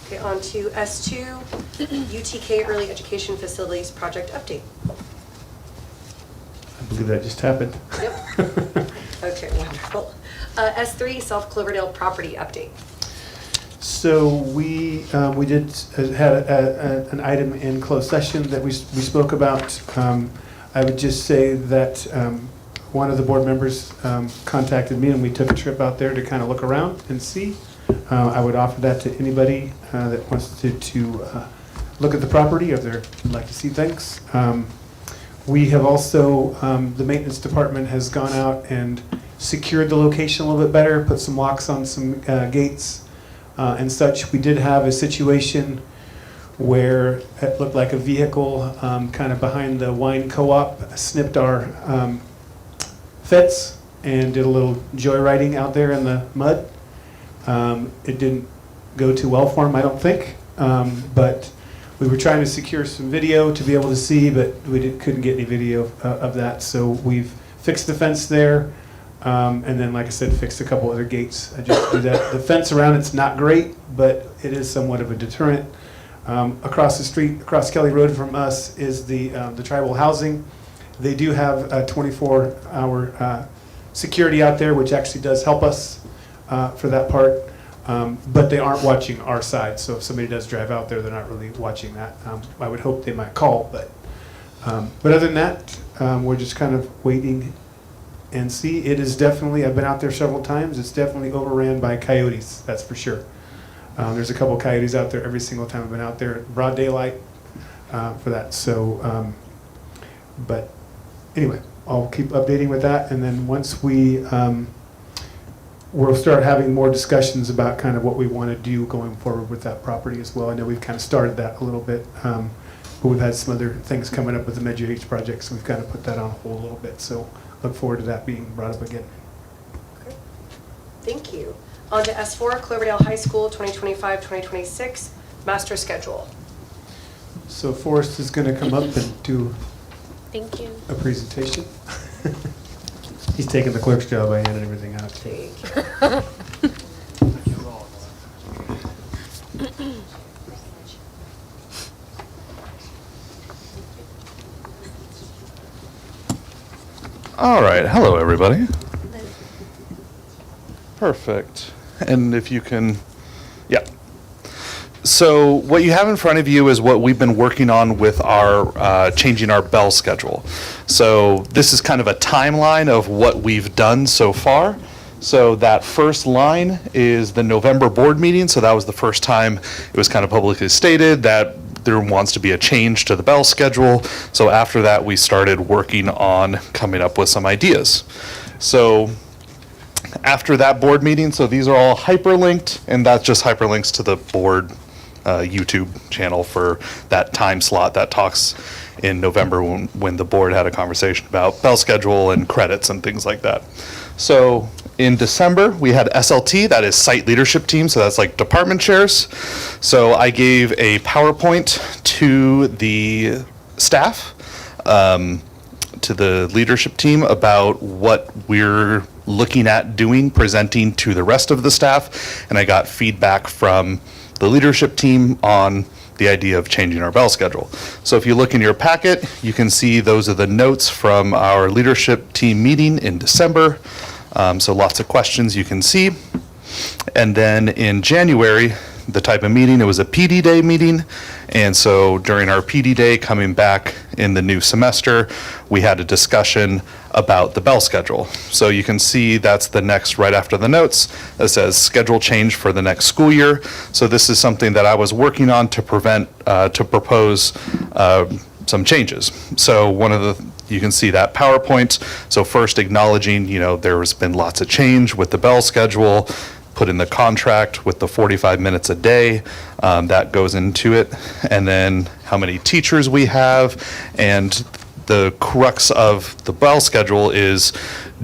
Okay, on to S2, UTK Early Education Facilities Project Update. I believe that just happened. Yep. Okay, wonderful. S3, South Cloverdale Property Update. So we did had an item in closed session that we spoke about. I would just say that one of the board members contacted me, and we took a trip out there to kind of look around and see. I would offer that to anybody that wants to look at the property if they'd like to see things. We have also, the maintenance department has gone out and secured the location a little bit better, put some locks on some gates and such. We did have a situation where it looked like a vehicle kind of behind the wine co-op snipped our fence and did a little joyriding out there in the mud. It didn't go too well for him, I don't think, but we were trying to secure some video to be able to see, but we couldn't get any video of that, so we've fixed the fence there, and then, like I said, fixed a couple other gates. I just do that. The fence around it's not great, but it is somewhat of a deterrent. Across the street, across Kelly Road from us, is the tribal housing. They do have a 24-hour security out there, which actually does help us for that part. But they aren't watching our side, so if somebody does drive out there, they're not really watching that. I would hope they might call, but other than that, we're just kind of waiting and see. It is definitely, I've been out there several times, it's definitely overran by coyotes, that's for sure. There's a couple coyotes out there every single time I've been out there, broad daylight for that. So, but anyway, I'll keep updating with that, and then once we'll start having more discussions about kind of what we want to do going forward with that property as well. I know we've kind of started that a little bit. But we've had some other things coming up with the MedUH project, so we've kind of put that on hold a little bit. So look forward to that being brought up again. Okay. Thank you. On to S4, Cloverdale High School 2025-2026 master schedule. So Forrest is going to come up and do Thank you. a presentation. He's taking the clerk's job by handing everything out. All right, hello, everybody. Perfect. And if you can, yeah. So what you have in front of you is what we've been working on with our changing our bell schedule. So this is kind of a timeline of what we've done so far. So that first line is the November board meeting. So that was the first time it was kind of publicly stated that there wants to be a change to the bell schedule. So after that, we started working on coming up with some ideas. So after that board meeting, so these are all hyperlinked, and that's just hyperlinks to the board YouTube channel for that time slot that talks in November when the board had a conversation about bell schedule and credits and things like that. So in December, we had SLT, that is site leadership team, so that's like department chairs. So I gave a PowerPoint to the staff, to the leadership team about what we're looking at doing, presenting to the rest of the staff, and I got feedback from the leadership team on the idea of changing our bell schedule. So if you look in your packet, you can see those are the notes from our leadership team meeting in December. So lots of questions you can see. And then in January, the type of meeting, it was a PD day meeting. And so during our PD day coming back in the new semester, we had a discussion about the bell schedule. So you can see that's the next right after the notes that says schedule change for the next school year. So this is something that I was working on to propose some changes. So you can see that PowerPoint. So first acknowledging, there's been lots of change with the bell schedule, put in the contract with the 45 minutes a day, that goes into it. And then how many teachers we have, and the crux of the bell schedule is,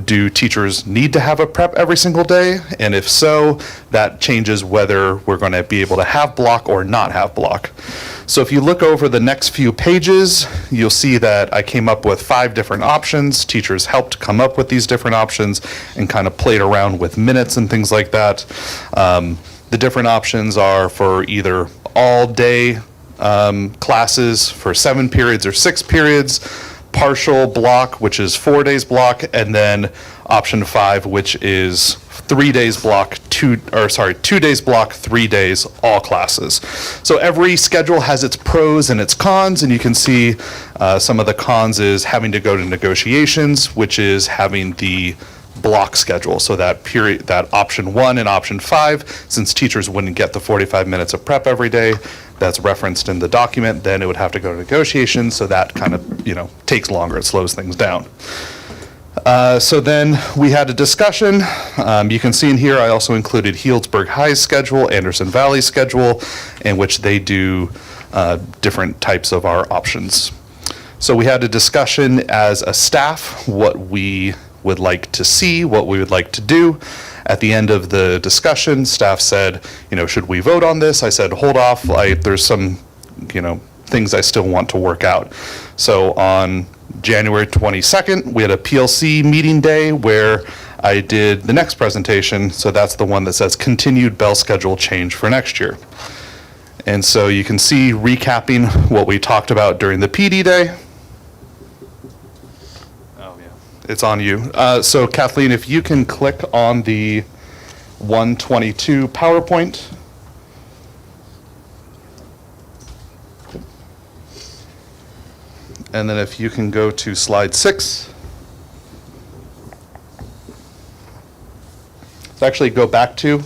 do teachers need to have a prep every single day? And if so, that changes whether we're going to be able to have block or not have block. So if you look over the next few pages, you'll see that I came up with 5 different options. Teachers helped come up with these different options and kind of played around with minutes and things like that. The different options are for either all day classes for 7 periods or 6 periods, partial block, which is 4 days block, and then option 5, which is 3 days block, 2 days block, 3 days, all classes. So every schedule has its pros and its cons, and you can see some of the cons is having to go to negotiations, which is having the block schedule. So that option 1 and option 5, since teachers wouldn't get the 45 minutes of prep every day, that's referenced in the document, then it would have to go to negotiations, so that kind of, takes longer, it slows things down. So then we had a discussion. You can see in here, I also included Healdsburg High's schedule, Anderson Valley's schedule, in which they do different types of our options. So we had a discussion as a staff, what we would like to see, what we would like to do. At the end of the discussion, staff said, should we vote on this? I said, hold off. There's some, things I still want to work out. So on January 22nd, we had a PLC meeting day where I did the next presentation. So that's the one that says continued bell schedule change for next year. And so you can see recapping what we talked about during the PD day. It's on you. So Kathleen, if you can click on the 122 PowerPoint. And then if you can go to slide 6. So actually go back to.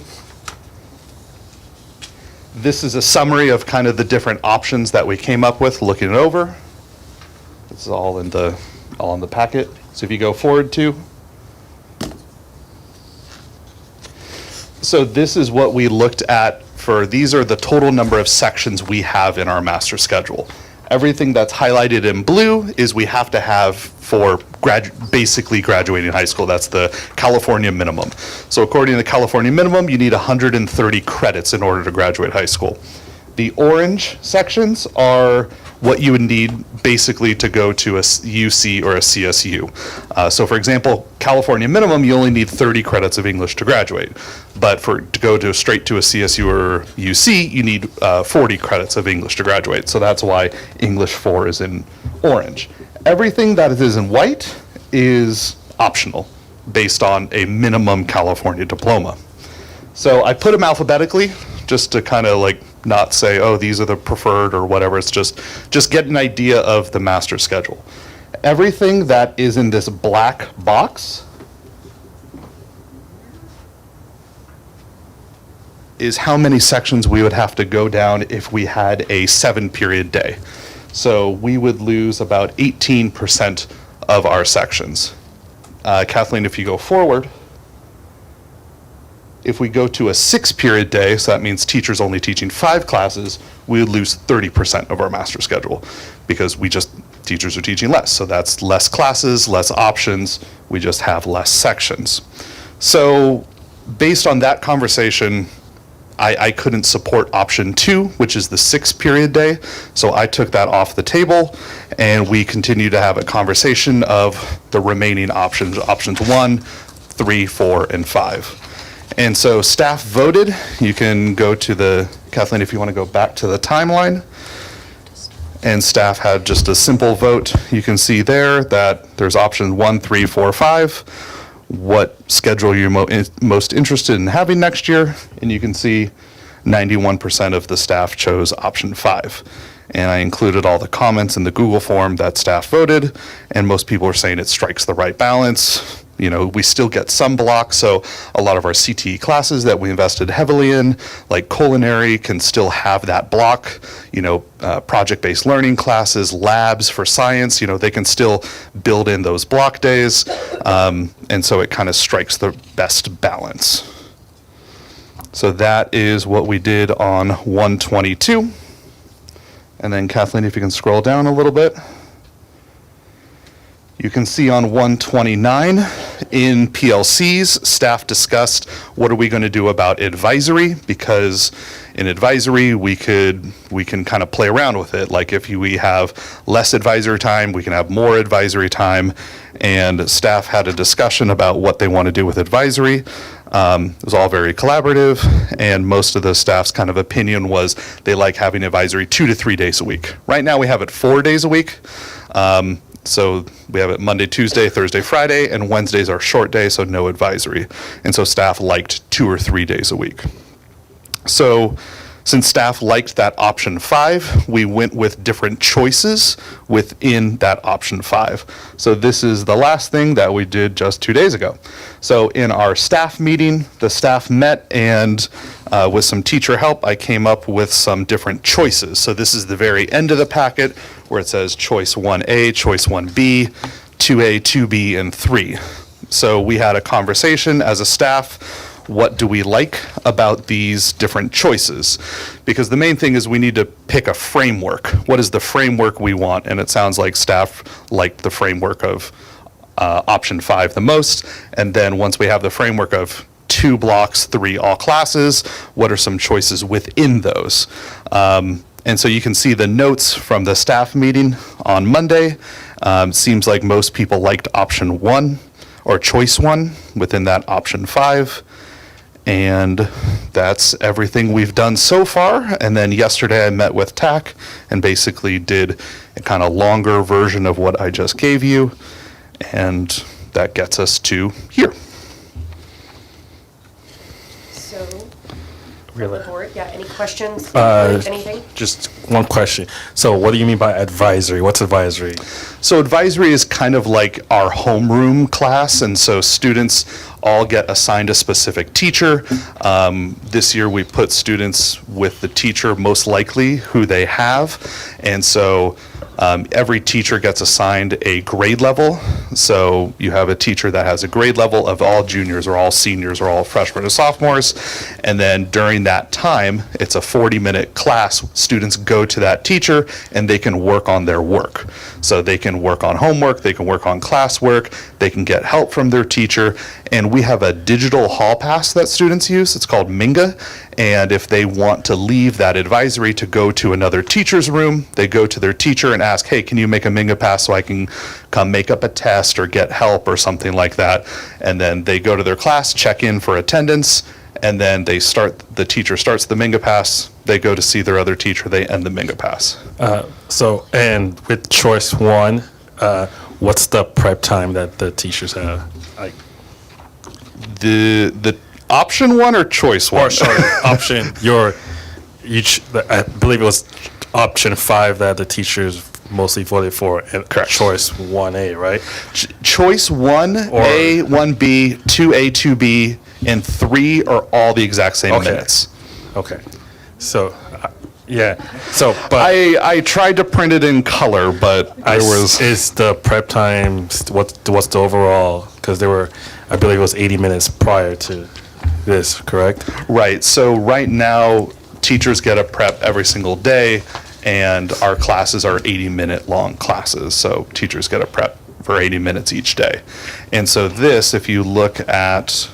This is a summary of kind of the different options that we came up with looking it over. This is all in the packet. So if you go forward to. So this is what we looked at these are the total number of sections we have in our master schedule. Everything that's highlighted in blue is we have to have for basically graduating high school. That's the California minimum. So according to the California minimum, you need 130 credits in order to graduate high school. The orange sections are what you would need basically to go to a UC or a CSU. So for example, California minimum, you only need 30 credits of English to graduate. But to go straight to a CSU or UC, you need 40 credits of English to graduate. So that's why English 4 is in orange. Everything that is in white is optional based on a minimum California diploma. So I put them alphabetically just to kind of like not say, oh, these are the preferred or whatever. It's just get an idea of the master schedule. Everything that is in this black box is how many sections we would have to go down if we had a 7-period day. So we would lose about 18% of our sections. Kathleen, if you go forward, if we go to a 6-period day, so that means teachers only teaching 5 classes, we would lose 30% of our master schedule because teachers are teaching less. So that's less classes, less options, we just have less sections. So based on that conversation, I couldn't support option 2, which is the 6-period day. So I took that off the table and we continue to have a conversation of the remaining options, options 1, 3, 4, and 5. And so staff voted. You can go to Kathleen, if you want to go back to the timeline. And staff had just a simple vote. You can see there that there's options 1, 3, 4, 5. What schedule you're most interested in having next year. And you can see 91% of the staff chose option 5. And I included all the comments in the Google form that staff voted. And most people are saying it strikes the right balance. You know, we still get some blocks, so a lot of our CTE classes that we invested heavily in, like culinary, can still have that block. You know, project-based learning classes, labs for science, you know, they can still build in those block days. And so it kind of strikes the best balance. So that is what we did on 122. And then Kathleen, if you can scroll down a little bit. You can see on 129 in PLCs, staff discussed what are we going to do about advisory, because in advisory we can kind of play around with it. Like if we have less advisory time, we can have more advisory time, and staff had a discussion about what they want to do with advisory. It was all very collaborative, and most of the staff's kind of opinion was they like having advisory 2 to 3 days a week. Right now we have it 4 days a week. So we have it Monday, Tuesday, Thursday, Friday, and Wednesday's our short day, so no advisory. And so staff liked 2 or 3 days a week. So since staff liked that option 5, we went with different choices within that option 5. So this is the last thing that we did just 2 days ago. So in our staff meeting, the staff met, and with some teacher help, I came up with some different choices. So this is the very end of the packet where it says choice 1A, choice 1B, 2A, 2B, and 3. So we had a conversation as a staff. What do we like about these different choices? Because the main thing is we need to pick a framework. What is the framework we want? And it sounds like staff liked the framework of option 5 the most. And then once we have the framework of 2 blocks, 3 all classes, what are some choices within those? And so you can see the notes from the staff meeting on Monday. Seems like most people liked option 1 or choice 1 within that option 5. And that's everything we've done so far. And then yesterday I met with TAC and basically did a kind of longer version of what I just gave you. And that gets us to here. So, Really? the board, yeah, any questions, anything? Just one question. So what do you mean by advisory? What's advisory? So advisory is kind of like our homeroom class, and so students all get assigned a specific teacher. This year we put students with the teacher most likely who they have, and so Every teacher gets assigned a grade level. So you have a teacher that has a grade level of all juniors or all seniors or all freshmen or sophomores. And then during that time, it's a 40-minute class. Students go to that teacher and they can work on their work. So they can work on homework, they can work on classwork, they can get help from their teacher. And we have a digital hall pass that students use. It's called Minga. And if they want to leave that advisory to go to another teacher's room, they go to their teacher and ask, hey, can you make a Minga pass so I can come make up a test or get help or something like that? And then they go to their class, check in for attendance, and then the teacher starts the Minga pass, they go to see their other teacher, they end the Minga pass. And with choice one, what's the prep time that the teachers have? Like, The option one or choice one? or sorry, option I believe it was option 5 that the teachers mostly voted for, and Correct. choice 1A, right? Choice 1A, 1B, 2A, 2B, and 3 are all the exact same Okay. minutes. Okay. So, yeah. So, but I tried to print it in color, but there was... is the prep time, what's the overall? Because I believe it was 80 minutes prior to this, correct? Right, so right now, teachers get a prep every single day, and our classes are 80-minute long classes, so teachers get a prep for 80 minutes each day. And so this, if you look at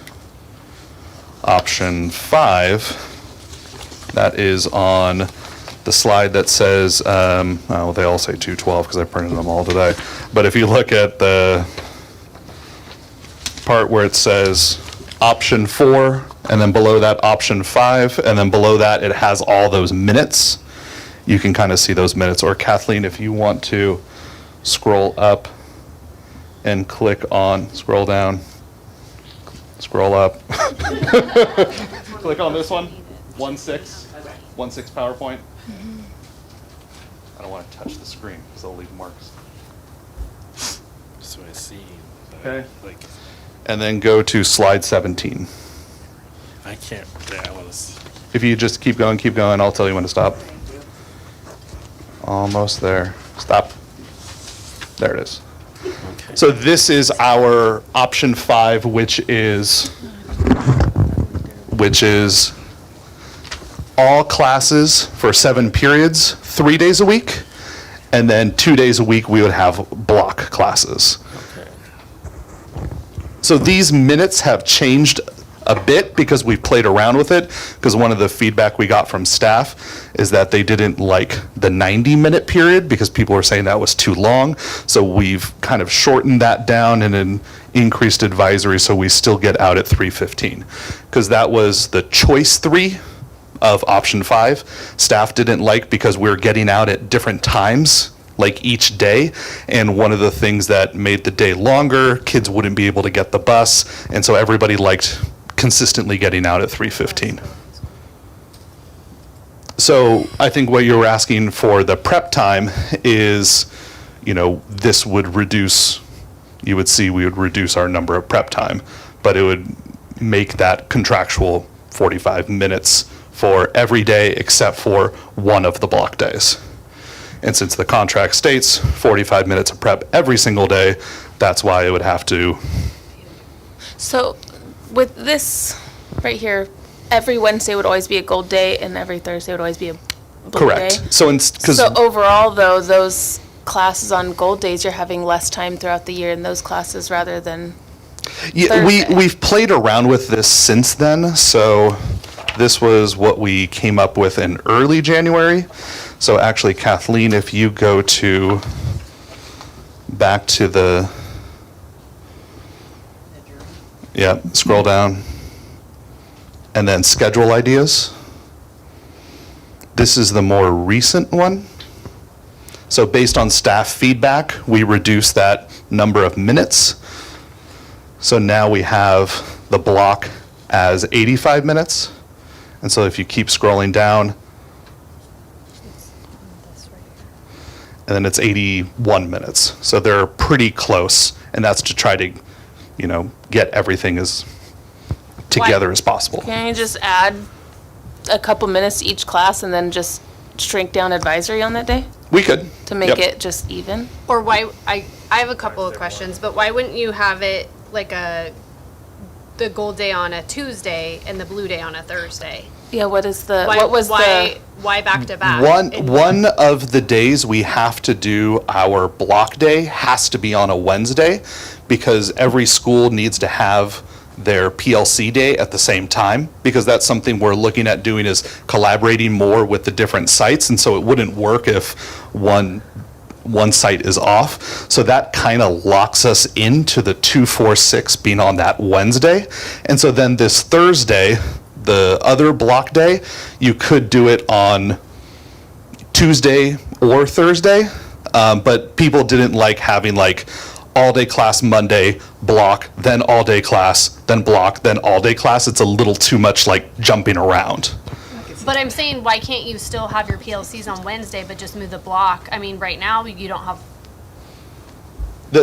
option 5, that is on the slide that says, well, they all say 212 because I printed them all today, but if you look at the part where it says option 4, and then below that option 5, and then below that it has all those minutes. You can kind of see those minutes. Or Kathleen, if you want to scroll up and click on, scroll down, scroll up. Click on this one, 1.6 PowerPoint. I don't want to touch the screen because they'll leave marks. So I see. Okay. Like, And then go to slide 17. I can't, I want to. If you just keep going, I'll tell you when to stop. Almost there. Stop. There it is. Okay. So this is our option 5, which is all classes for 7 periods, 3 days a week, and then 2 days a week we would have block classes. Okay. So these minutes have changed a bit because we've played around with it, because one of the feedback we got from staff is that they didn't like the 90-minute period because people were saying that was too long. So we've kind of shortened that down and an increased advisory so we still get out at 3:15. Because that was the choice 3 of option 5. Staff didn't like because we were getting out at different times like each day, and one of the things that made the day longer, kids wouldn't be able to get the bus, and so everybody liked consistently getting out at 3:15. So I think what you were asking for the prep time is, this would reduce, you would see we would reduce our number of prep time, but it would make that contractual 45 minutes for every day except for one of the block days. And since the contract states 45 minutes of prep every single day, that's why it would have to. So with this right here, every Wednesday would always be a gold day and every Thursday would always be a blue day? Correct. So overall though, those classes on gold days, you're having less time throughout the year in those classes rather than yeah, Thursday. we've played around with this since then. So this was what we came up with in early January. So actually, Kathleen, if you go back to the, scroll down, and then schedule ideas. This is the more recent one. So based on staff feedback, we reduced that number of minutes. So now we have the block as 85 minutes. And so if you keep scrolling down, and then it's 81 minutes. So they're pretty close, and that's to try to, get everything as together as possible. Can you just add a couple minutes to each class and then just shrink down advisory on that day We could. to make Yep. it just even? Or why, I have a couple of questions, but why wouldn't you have it like the gold day on a Tuesday and the blue day on a Thursday? Yeah, what is the, Why, what was the, why back to back? One of the days we have to do our block day has to be on a Wednesday because every school needs to have their PLC day at the same time, because that's something we're looking at doing, is collaborating more with the different sites, and so it wouldn't work if one site is off. So that kind of locks us into the 2-4-6 being on that Wednesday. And so then this Thursday, the other block day, you could do it on Tuesday or Thursday, but people didn't like having like all-day class Monday, block, then all-day class, then block, then all-day class. It's a little too much like jumping around. But I'm saying, why can't you still have your PLCs on Wednesday, but just move the block? I mean, right now, you don't have,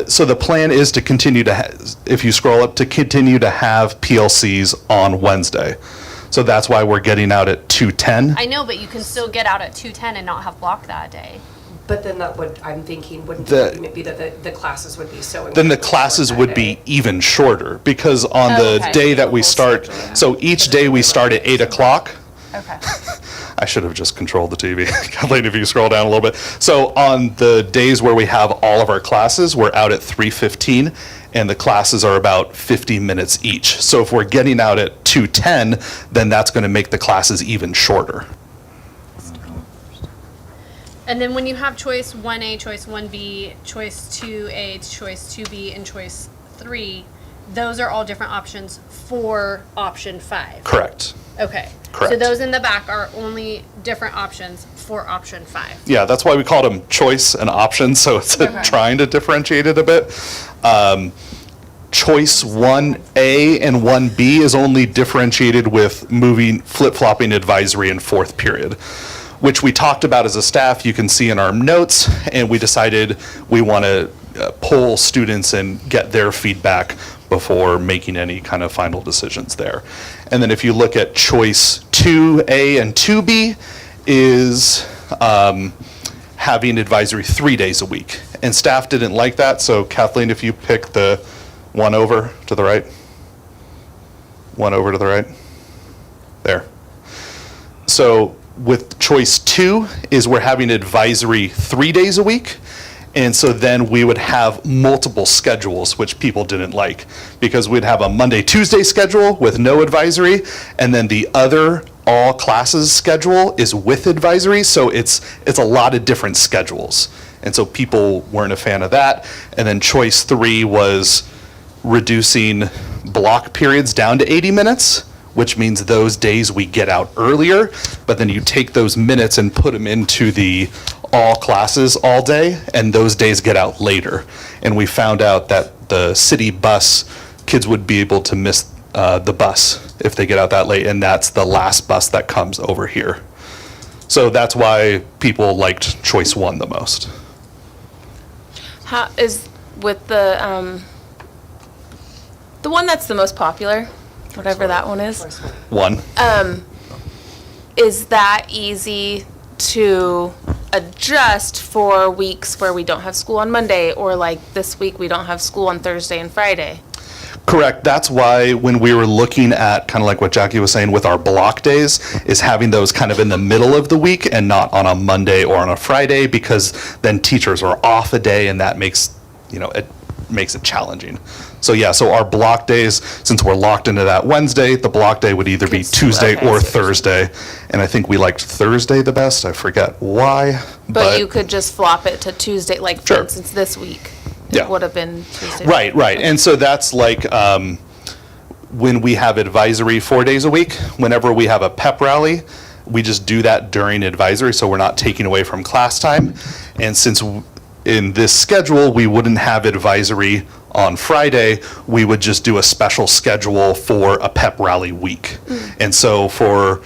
So the plan is to continue to, if you scroll up, to continue to have PLCs on Wednesday. So that's why we're getting out at 2:10. I know, but you can still get out at 2:10 and not have block that day. But then that would, I'm thinking, wouldn't The- the argument be that the classes would be so Then the incredibly classes short would that be day? even shorter, because on Oh, the okay. day that we start, so each day we start at 8 o'clock. Okay. I should have just controlled the TV. Kathleen, if you scroll down a little bit. So on the days where we have all of our classes, we're out at 3:15, and the classes are about 50 minutes each. So if we're getting out at 2:10, then that's going to make the classes even shorter. And then when you have choice 1A, choice 1B, choice 2A, choice 2B, and choice 3, those are all different options for option 5. Correct. Okay. So Correct. those in the back are only different options for option 5. Yeah, that's why we called them choice and options, so it's trying to differentiate it a bit. Choice 1A and 1B is only differentiated with moving, flip-flopping advisory in fourth period, which we talked about as a staff. You can see in our notes, and we decided we want to poll students and get their feedback before making any kind of final decisions there. And then if you look at choice 2A and 2B is having advisory 3 days a week. And staff didn't like that, so Kathleen, if you pick the one over to the right. One over to the right. There. So with choice 2 is we're having advisory 3 days a week. And so then we would have multiple schedules, which people didn't like, because we'd have a Monday, Tuesday schedule with no advisory, and then the other all classes schedule is with advisory. So it's a lot of different schedules. And so people weren't a fan of that. And then choice 3 was reducing block periods down to 80 minutes, which means those days we get out earlier, but then you take those minutes and put them into the all classes all day, and those days get out later. And we found out that the city bus, kids would be able to miss the bus if they get out that late, and that's the last bus that comes over here. So that's why people liked choice 1 the most. how is, with the one that's the most popular, whatever that one is, 1. is that easy to adjust for weeks where we don't have school on Monday, or like this week we don't have school on Thursday and Friday? Correct. That's why when we were looking at, kind of like what Jackie was saying with our block days, is having those kind of in the middle of the week and not on a Monday or on a Friday, because then teachers are off a day, and that makes, it makes it challenging. So yeah, so our block days, since we're locked into that Wednesday, the block day would either be Tuesday okay, or so- Thursday. And I think we liked Thursday the best. I forget why. But you could just flop it to Tuesday, like for Sure. instance, this week. Yeah. It would have been Tuesday. Right. And so that's like when we have advisory 4 days a week, whenever we have a pep rally, we just do that during advisory, so we're not taking away from class time. And since in this schedule, we wouldn't have advisory on Friday, we would just do a special schedule for a pep rally week. And so for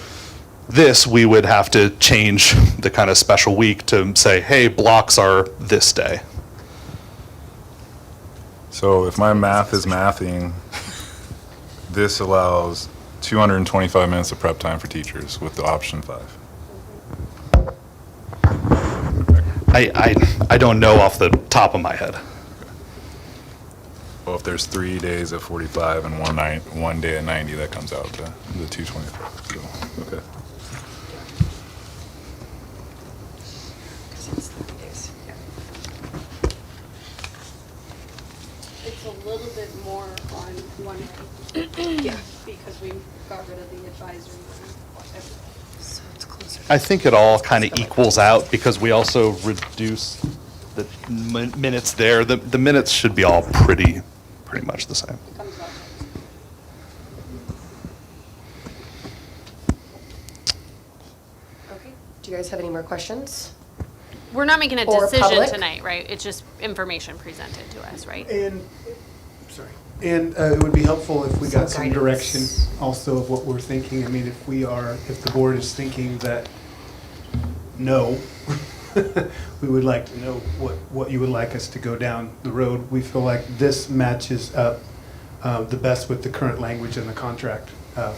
this, we would have to change the kind of special week to say, hey, blocks are this day. So if my math is mathing, this allows 225 minutes of prep time for teachers with the option 5. I don't know off the top of my head. Well, if there's 3 days at 45 and one day at 90, that comes out to the 225. So, okay. It's a little bit more on one end. Yeah. Because we got rid of the advisory. So it's closer. I think it all kind of equals out because we also reduce the minutes there. The minutes should be all pretty much the same. Okay. Do you guys have any more questions? We're not making a Or decision public? tonight, right? It's just information presented to us, right? And, sorry, and it would be helpful if we got Some some guidance. direction also of what we're thinking. I mean, if the board is thinking that no, we would like to know what you would like us to go down the road. We feel like this matches up the best with the current language in the contract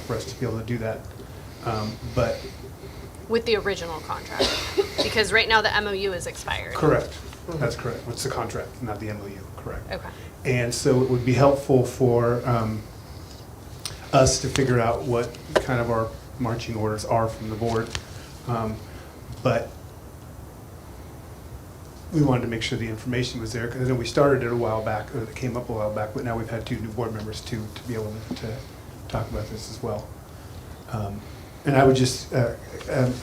for us to be able to do that. But With the original contract. Because right now the MOU is expired. correct, that's correct. What's the contract, not the MOU, correct. Okay. And so it would be helpful for us to figure out what kind of our marching orders are from the board. But we wanted to make sure the information was there, because I know we started it a while back, or it came up a while back, but now we've had 2 new board members to be able to talk about this as well. And I would just, I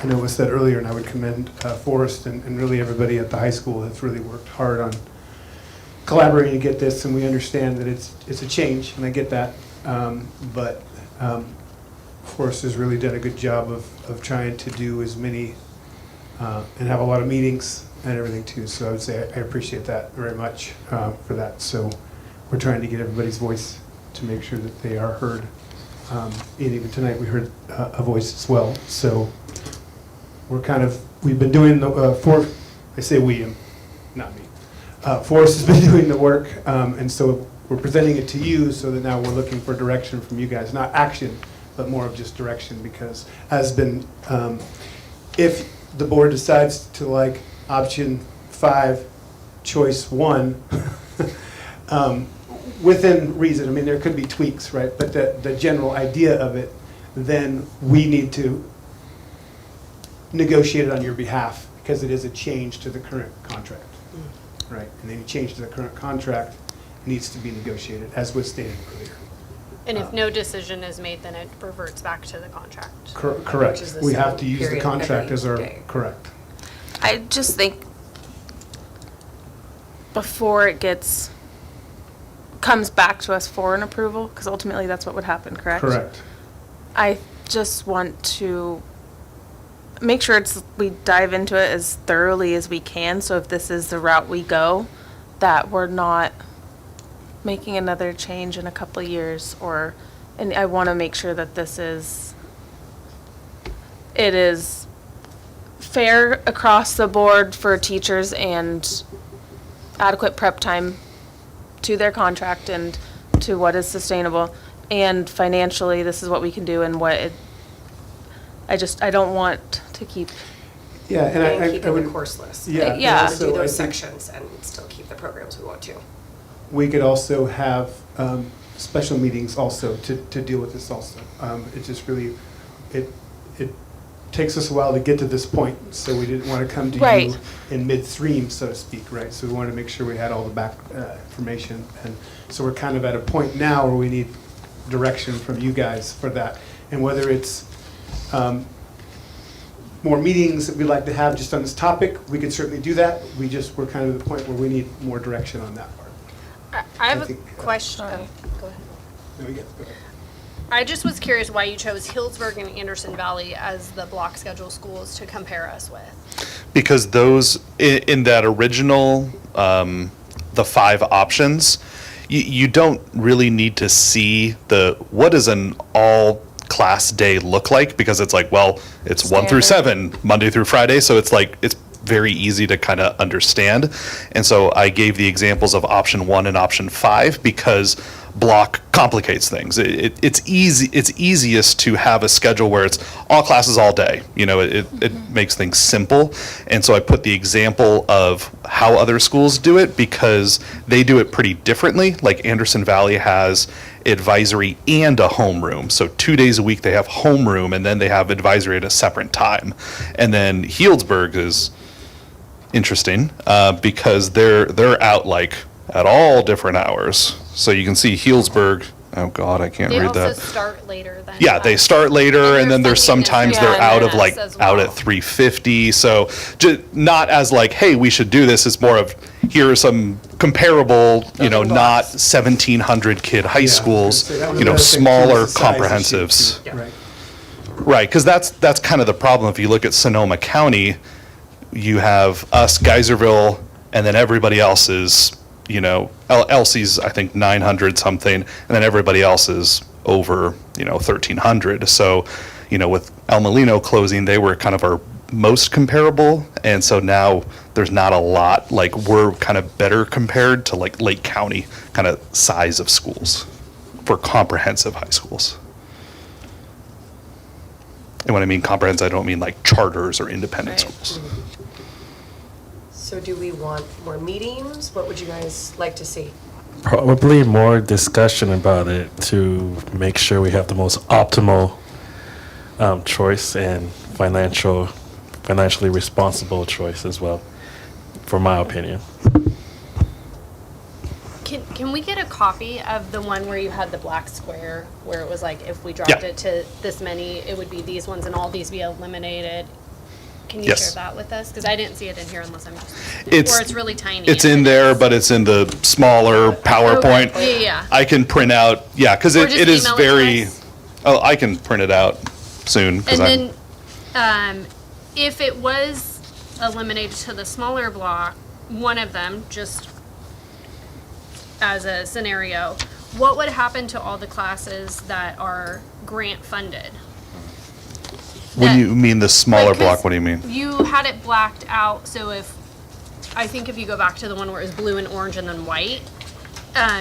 know it was said earlier, and I would commend Forrest and really everybody at the high school has really worked hard on collaborating to get this, and we understand that it's a change, and I get that. But Forrest has really done a good job of trying to do as many, and have a lot of meetings and everything too. So I would say I appreciate that very much for that. So we're trying to get everybody's voice to make sure that they are heard. And even tonight we heard a voice as well. So we've been doing the, I say we, not me. Forrest has been doing the work, and so we're presenting it to you so that now we're looking for direction from you guys, not action, but more of just direction, because as been, if the board decides to like option 5, choice 1, within reason, I mean, there could be tweaks, right? But the general idea of it, then we need to negotiate it on your behalf, because it is a change to the current contract, right? And any change to the current contract needs to be negotiated, as was stated earlier. And if no decision is made, then it reverts back to the contract. Which Correct. is the We have same to use the period contract every as our, day. correct. I just think before it comes back to us for an approval, because ultimately that's what would happen, correct? Correct. I just want to make sure we dive into it as thoroughly as we can, so if this is the route we go, that we're not making another change in a couple of years, and I want to make sure that it is fair across the board for teachers and adequate prep time to their contract and to what is sustainable. And financially, this is what we can do and I don't want to keep, Yeah, and And I keeping would. the course list. Yeah. And Yeah. also do So I those think sections and still keep the programs we want to. we could also have special meetings also to deal with this also. It just really, it takes us a while to get to this point, so we didn't want to come to Right. you in midstream, so to speak, right? So we wanted to make sure we had all the back information. And so we're kind of at a point now where we need direction from you guys for that. And whether it's more meetings that we'd like to have just on this topic, we could certainly do that. We're kind of at the point where we need more direction on that part. I have I a think, question. Sorry. Go ahead. There we go. Go ahead. I just was curious why you chose Healdsburg and Anderson Valley as the block schedule schools to compare us with. Because those, in that original, the 5 options, you don't really need to see what does an all class day look like, because it's like, well, it's 1 through 7, Monday through Friday, so it's like, it's very easy to kind of understand. And so I gave the examples of option 1 and option 5 because block complicates things. It's easiest to have a schedule where it's all classes all day. It makes things simple. And so I put the example of how other schools do it because they do it pretty differently. Like Anderson Valley has advisory and a homeroom. So 2 days a week they have homeroom and then they have advisory at a separate time. And then Healdsburg is interesting because they're out like at all different hours. So you can see Healdsburg. Oh God, I can't read that. They also start later than. Yeah, they start later, and then there's sometimes they're out of like out at 3:50. So not as like, hey, we should do this. It's more of here are some comparable, not 1,700 kid high schools, smaller comprehensives. Right. Right, because that's kind of the problem. If you look at Sonoma County, you have us, Geyserville, and then everybody else is, Elsie's, I think, 900 something, and then everybody else is over, 1,300. So, with El Molino closing, they were kind of our most comparable, and so now there's not a lot, like we're kind of better compared to like Lake County kind of size of schools for comprehensive high schools. And when I mean comprehensive, I don't mean like charters or independent schools. So do we want more meetings? What would you guys like to see? Probably more discussion about it to make sure we have the most optimal choice and financially responsible choice as well, for my opinion. Can we get a copy of the one where you had the black square, where it was like, if we dropped it to this many, it would be these ones and all these be eliminated? Can you share that with us? Because I didn't see it in here unless I'm just, or it's really tiny. It's in there, but it's in the smaller PowerPoint. Okay. Yeah. I can print out, because Or it just is email it to very, us. I can print it out soon. 'Cause And then, if it was eliminated to the smaller block, one of them, just as a scenario, what would happen to all the classes that are grant funded? When you mean the smaller Like, 'cause block, what do you mean? You had it blacked out, so I think if you go back to the one where it was blue and orange and then white,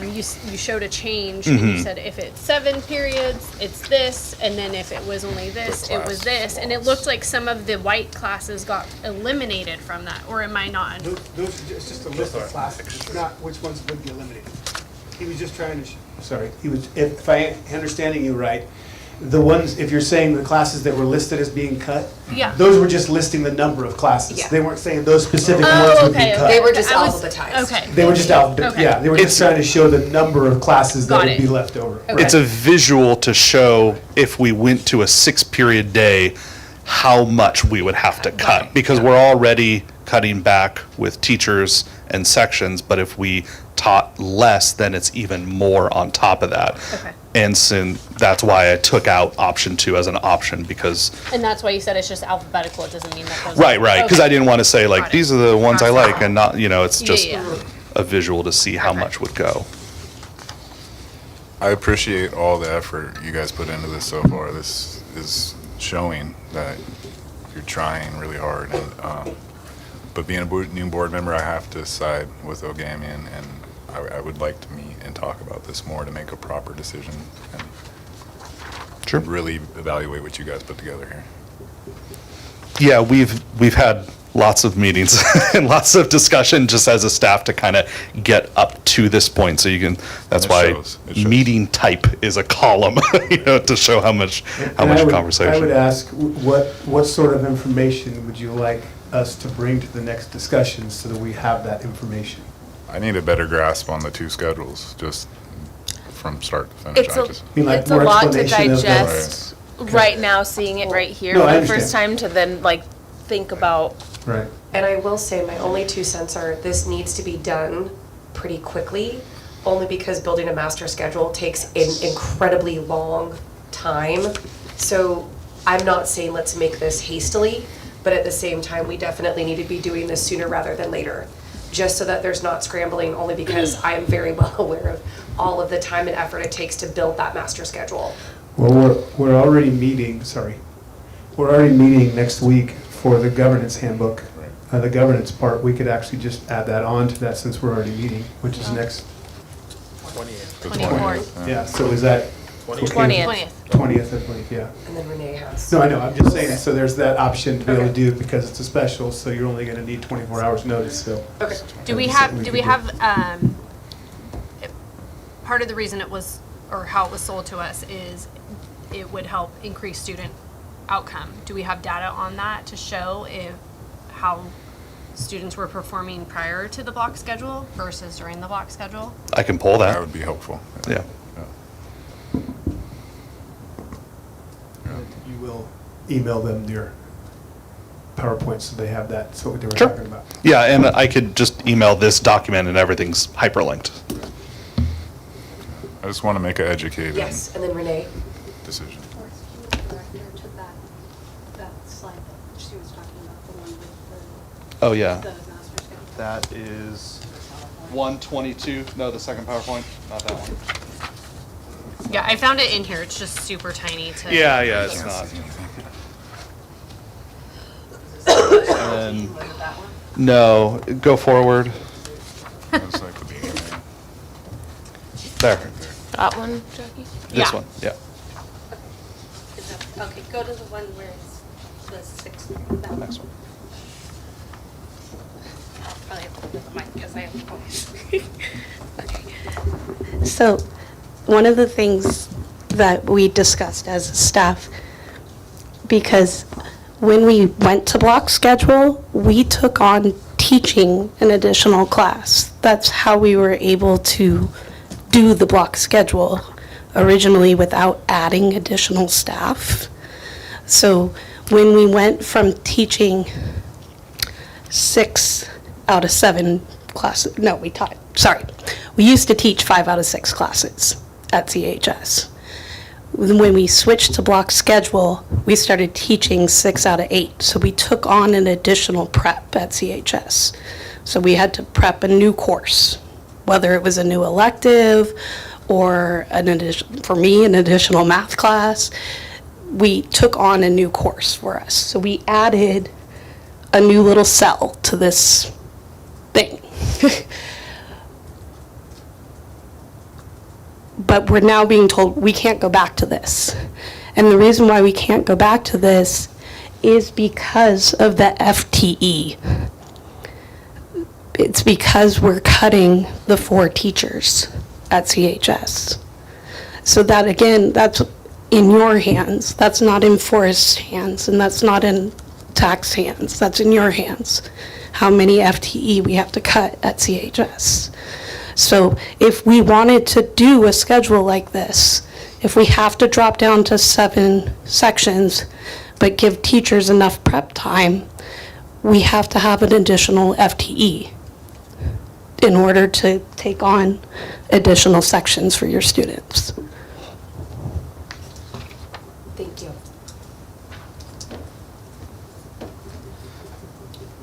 you showed a change, and you said if it's 7 periods, it's this, and then if it was only this, it was this, and it looked like some of the white classes got eliminated from that, or am I not? It's just a list of classes, it's not which ones would be eliminated. He was just trying to, if I understanding you right, the ones, if you're saying the classes that were listed as being cut, Yeah. those were just listing the number of classes. Yeah. They weren't saying those specific ones would be okay, cut. They were just I was- alphabetized. Okay. They were just out, Okay. yeah, they were just trying to show the number of classes that Got would it. be left over. Okay. It's a visual to show if we went to a 6-period day, how much we would have to cut. Because we're already cutting back with teachers and sections, but if we taught less, then it's even more on top of that. Okay. And so that's why I took out option 2 as an option, because, And that's why you said it's just alphabetical, it doesn't mean that those. right, because Okay. I didn't want to say Got like, it. these are the ones I like, and not, it's Yeah, just yeah. a visual to see how much would go. I appreciate all the effort you guys put into this so far. This is showing that you're trying really hard. And, but being a new board member, I have to side with Ogamian, and I would like to meet and talk about this more to make a proper decision and Sure. really evaluate what you guys put together here. Yeah, we've had lots of meetings and lots of discussion just as a staff to kind of get up to this point. So that's It why shows. It shows. meeting type is a column, to show how much conversation. I would ask, what sort of information would you like us to bring to the next discussion so that we have that information? I need a better grasp on the 2 schedules, just from start to finish. It's mean, like it's a more lot to explanation of the- digest right now, seeing it right here No, I for the first time, understand. to then like think about. Right. And I will say, my only 2 cents are, this needs to be done pretty quickly, only because building a master schedule takes an incredibly long time. So I'm not saying let's make this hastily, but at the same time, we definitely need to be doing this sooner rather than later, just so that there's not scrambling, only because I am very well aware of all of the time and effort it takes to build that master schedule. Well, we're already meeting, we're already meeting next week for the governance handbook. The governance part, we could actually just add that on to that since we're already meeting, which is next. 28th. The 24th. Yeah, so is that? 20th. 20th, I believe, yeah. And then Renee has. No, I know, I'm just saying, so there's that option to be able to do it because it's a special, so you're only gonna need 24 hours notice, so. Okay. Do we have, part of the reason it was, or how it was sold to us is it would help increase student outcome. Do we have data on that to show how students were performing prior to the block schedule versus during the block schedule? I can pull That that. would be helpful. Yeah. You will email them your PowerPoint so they have that, so what they were Sure. talking about. Yeah, and I could just email this document and everything's hyperlinked. I just want to make an educated Yes, and then Renee. decision. Oh, yeah. That is 122, no, the second PowerPoint, not that one. Yeah, I found it in here. It's just super tiny to. Yeah, it's not. And then, no, go forward. That's like the beginning. There, That one, Jackie? this Yeah. one, yeah. Okay, go to the one where it's the six, that one. Next one. Probably have to put the mic because I have voice. Okay. So, one of the things that we discussed as a staff, because when we went to block schedule, we took on teaching an additional class. That's how we were able to do the block schedule originally without adding additional staff. So when we went from teaching 6 out of 7 classes, no, we used to teach 5 out of 6 classes at CHS. When we switched to block schedule, we started teaching 6 out of 8. So we took on an additional prep at CHS. So we had to prep a new course, whether it was a new elective or for me, an additional math class. We took on a new course for us. So we added a new little cell to this thing. But we're now being told we can't go back to this. And the reason why we can't go back to this is because of the FTE. It's because we're cutting the 4 teachers at CHS. So that, again, that's in your hands. That's not in Forrest's hands, and that's not in tax hands. That's in your hands, how many FTE we have to cut at CHS. So if we wanted to do a schedule like this, if we have to drop down to 7 sections, but give teachers enough prep time, we have to have an additional FTE in order to take on additional sections for your students. Thank you.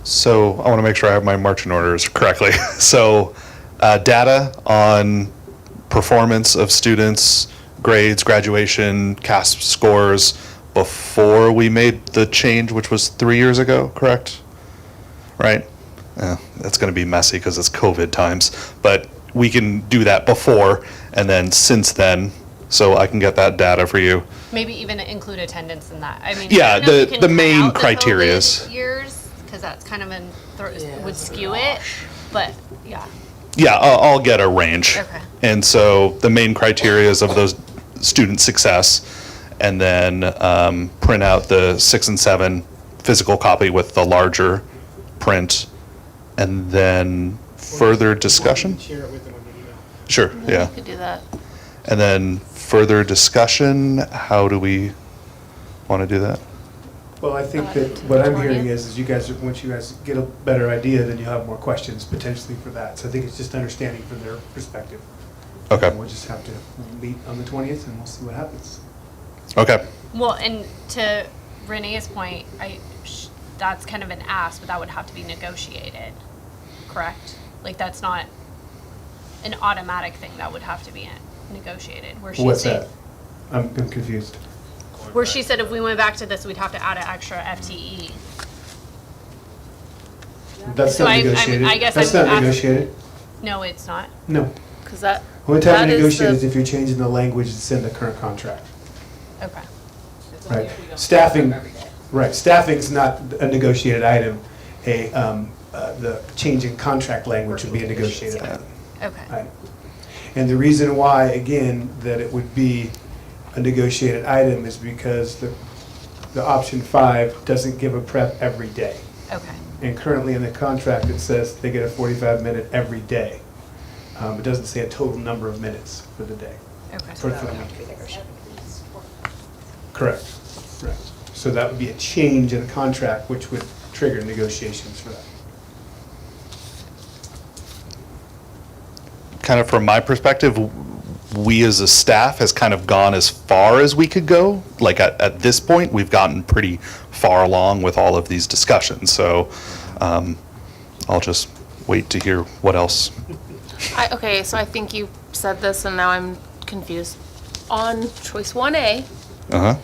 So I want to make sure I have my marching orders correctly. So data on performance of students, grades, graduation, CASP scores before we made the change, which was 3 years ago, correct? Right? That's going to be messy because it's COVID times, but we can do that before and then since then, so I can get that data for you. Maybe even include attendance in that. I mean, Yeah, I don't know if you the can main cut out the criterias. COVID years, because that's kind of would skew it, but yeah. Yeah, I'll get a range. Okay. And so the main criterias of those student success, and then print out the 6 and 7 physical copy with the larger print, and then further discussion? Share it with them on the email. Sure, yeah. Could do that. And then further discussion, how do we want to do that? Well, I think that what I'm hearing is you guys, once you guys get a better idea, then you'll have more questions potentially for that. So I think it's just understanding from their perspective. Okay, And we'll just have to meet on the 20th and we'll see what happens. okay. Well, and to Renee's point, that's kind of an ask, but that would have to be negotiated, correct? Like, that's not an automatic thing. That would have to be negotiated. Where she What's said, that? I'm confused. Where she said if we went back to this, we'd have to add an extra FTE. That's So not I negotiated. guess That's I'm not ask- negotiated. No, it's not. No. Because that. Only time that you is negotiate the- is if you're changing the language that's in the current contract. Okay. Right. Staffing, right, staffing's not a negotiated item. The change in contract language would be a negotiated item. Okay. Right. And the reason why, again, that it would be a negotiated item is because the option 5 doesn't give a prep every day. Okay. And currently in the contract, it says they get a 45-minute every day. It doesn't say a total number of minutes for the day. Okay. For the week. Correct. Right. So that would be a change in the contract, which would trigger negotiations for that. Kind of from my perspective, we as a staff has kind of gone as far as we could go. Like at this point, we've gotten pretty far along with all of these discussions. So I'll just wait to hear what else. Okay, so I think you said this and now I'm confused. On choice 1A, Uh-huh.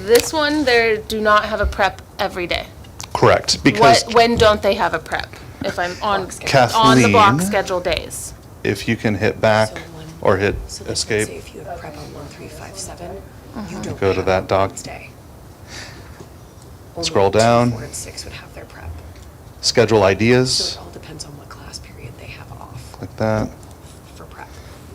this one, they do not have a prep every day. Correct, because When don't they have a prep? If I'm on the Kathleen, block schedule days. if you can hit back or hit So like, let's escape, say if you have prep on 1357, you don't go to have that it doc. Wednesday. Scroll Only 2, down. 4, and 6 would have their prep. schedule So ideas, it all depends on what class period they have off like that. for prep.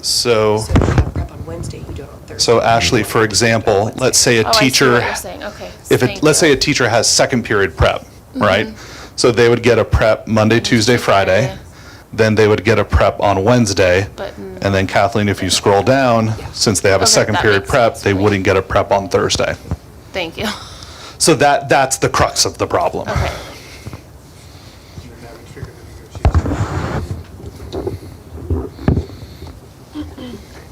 So, So if you have prep on Wednesday, you don't on Thursday. so Ashley, for example, let's say a Oh, I see teacher, what you're saying, okay. if it, Thank let's you. say a teacher has second period prep, right? So they would get a prep Monday, Tuesday, Friday. Then they would get a prep on Wednesday. But- And then Kathleen, if you scroll down, since they have a Okay, second that period makes prep, sense they for me. wouldn't get a prep on Thursday. Thank you. So that's the crux of the problem. Okay. And that would trigger the negotiation.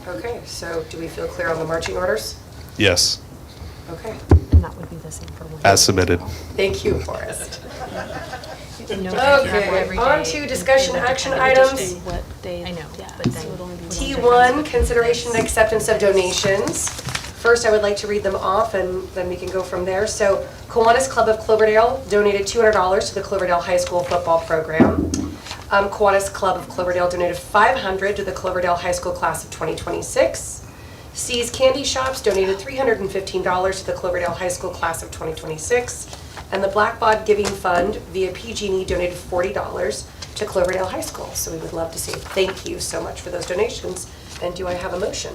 Okay, so do we feel clear on the marching orders? Yes, Okay. And that would be the same for one. as submitted. Thank you, Forrest. No, Okay, on to discussion action items. What day? I know, but then. T1, consideration and acceptance of donations. First, I would like to read them off, and then we can go from there. So, Kiwanis Club of Cloverdale donated $200 to the Cloverdale High School football program. Kiwanis Club of Cloverdale donated $500 to the Cloverdale High School class of 2026. C's Candy Shops donated $315 to the Cloverdale High School class of 2026. And the Blackbaud Giving Fund via PG&E donated $40 to Cloverdale High School. So we would love to say thank you so much for those donations. And do I have a motion?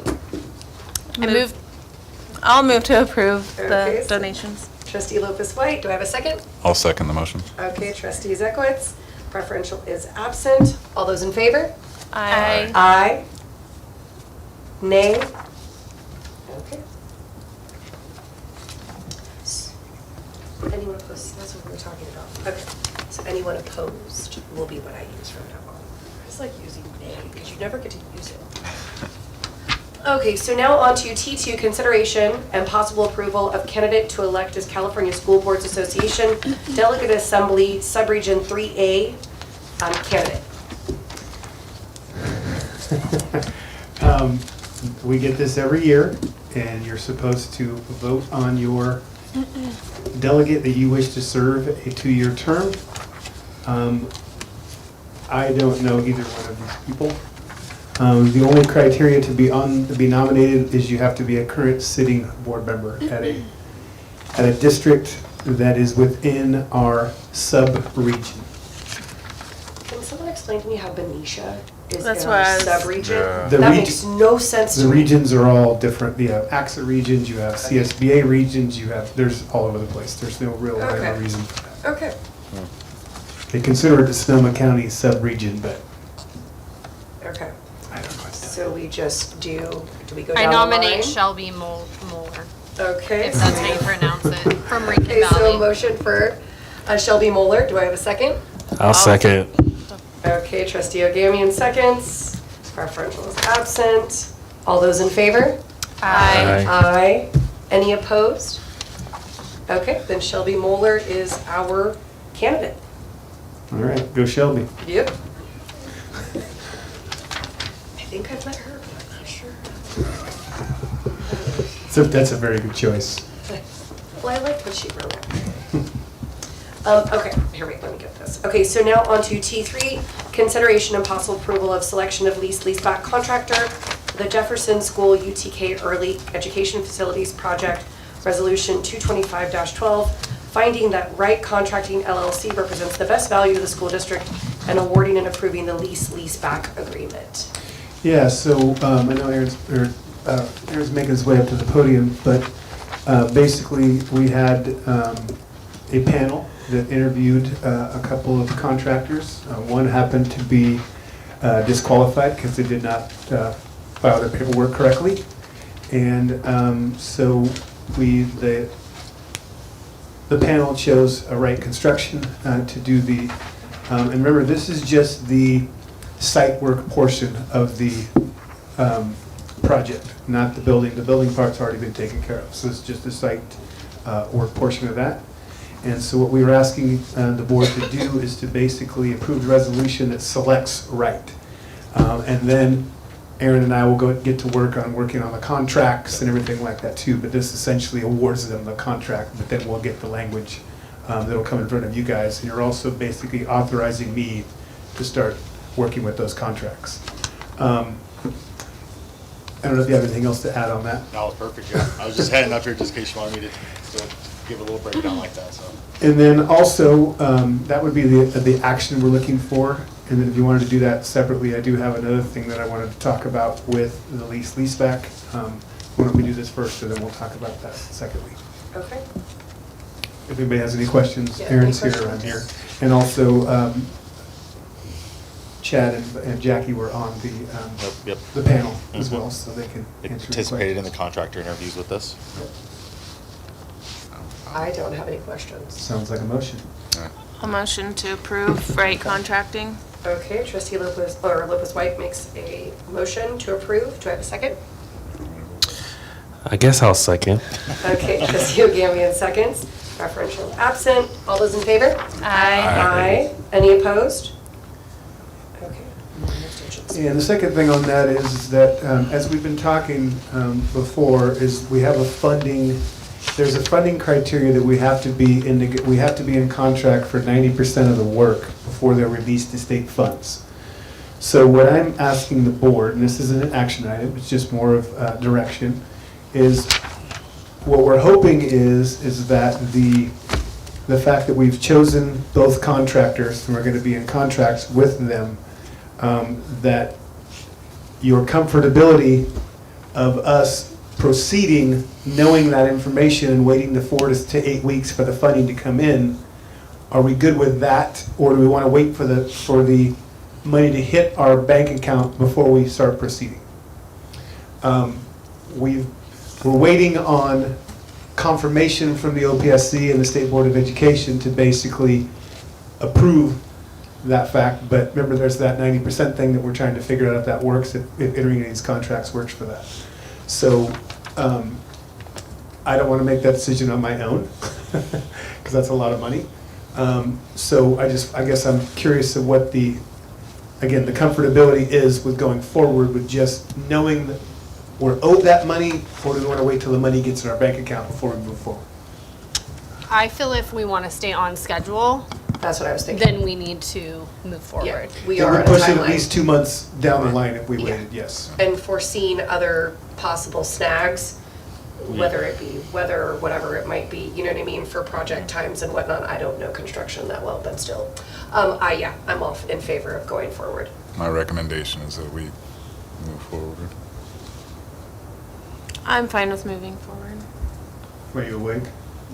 I'll move to approve Okay, the so- donations. Trustee Lopez White, do I have a second? I'll second the motion. Okay, Trustee Zekowitz, preferential is absent. All those in favor? Aye. Aye. Nay? Okay. Anyone opposed? That's what we were talking about. Okay, so anyone opposed will be what I use from now on. I just like using nay, because you never get to use it. Okay, so now on to T2, consideration and possible approval of candidate to elect as California School Boards Association Delegate Assembly Subregion 3A candidate. We get this every year, and you're supposed to vote on your delegate that you wish to serve a 2-year term. I don't know either one of these people. The only criteria to be nominated is you have to be a current sitting board member at a district that is within our sub-region. Can someone explain to me how Benicia is That's in what our I was- sub-region? Yeah. The That reg- makes no sense to The me. regions are all different. You have AXA regions, you have CSBA regions, there's all over the place. There's no real rhyme or Okay. reason for that. Okay, They consider it the Sonoma County sub-region, but okay. I don't know. So we just do we go I down the line? nominate Shelby Moeller, Okay. if that's how you pronounce it, from Rican Okay, so a Valley. motion for Shelby Moeller. Do I have a second? I'll second. Okay, Trustee Ogamian seconds. Preferential is absent. All those in favor? Aye. Aye. Any opposed? Okay, then Shelby Moeller is our candidate. All right, go Shelby. Yep. I think I've met her, but I'm not sure. So that's a very good choice. Well, I liked what she wrote. Okay, here, wait, let me get this. Okay, so now on to T3, consideration and possible approval of selection of leaseback contractor, the Jefferson School UTK Early Education Facilities Project, Resolution 225-12, finding that Wright Contracting LLC represents the best value to the school district and awarding and approving the leaseback agreement. Yeah, so I know Aaron's making his way up to the podium, but basically we had a panel that interviewed a couple of contractors. One happened to be disqualified because they did not file their paperwork correctly. And so the panel chose Wright Construction to do the, and remember, this is just the site work portion of the project, not the building. The building part's already been taken care of, so it's just the site work portion of that. And so what we were asking the board to do is to basically approve the resolution that selects Wright. And then Aaron and I will get to work on working on the contracts and everything like that too, but this essentially awards them the contract, but then we'll get the language that'll come in front of you guys. And you're also basically authorizing me to start working with those contracts. I don't know if you have anything else to add on that. That was perfect, yeah. I was just heading up here just in case you wanted me to give a little breakdown like that, so. And then also, that would be the action we're looking for. And then if you wanted to do that separately, I do have another thing that I wanted to talk about with the leaseback. Why don't we do this first, and then we'll talk about that secondly. Okay. If anybody has any questions, Yeah, Aaron's any here, I'm questions? here. And also, Chad and Jackie were on Yep. the panel as Mhm. well, so they can They answer the participated in the questions. contractor interviews with us. I don't have any questions. Sounds like a motion. A motion to approve Wright Contracting. Okay, trustee Lopez White makes a motion to approve. Do I have a second? I guess I'll second. Okay, trustee Ogamian seconds. Referential absent. All those in favor? Aye. Any opposed? Okay. No abstentions. And the second thing on that is that, as we've been talking before, is we have there's a funding criteria that we have to be in contract for 90% of the work before they're released to state funds. So what I'm asking the board, and this isn't an action item, it's just more of direction, is what we're hoping is that the fact that we've chosen both contractors and we're going to be in contracts with them, that your comfortability of us proceeding, knowing that information and waiting the 4 to 8 weeks for the funding to come in, are we good with that? Or do we want to wait for the money to hit our bank account before we start proceeding? We're waiting on confirmation from the OPSC and the State Board of Education to basically approve that fact, but remember there's that 90% thing that we're trying to figure out if that works, if entering these contracts works for that. So I don't want to make that decision on my own because that's a lot of money. So I guess I'm curious of what the comfortability is with going forward with just knowing that we're owed that money, or do we want to wait till the money gets in our bank account before we move forward? I feel if we want to stay on schedule, That's what I was thinking. then we need to move forward. We It are would on a push it at timeline. least 2 months down the line if we Yeah. waited, yes. And foreseeing other possible snags, whether it be weather or whatever it might be, you know what I mean, for project times and whatnot. I don't know construction that well, but still. I'm all in favor of going forward. My recommendation is that we move forward. I'm fine with moving forward. Were you awake?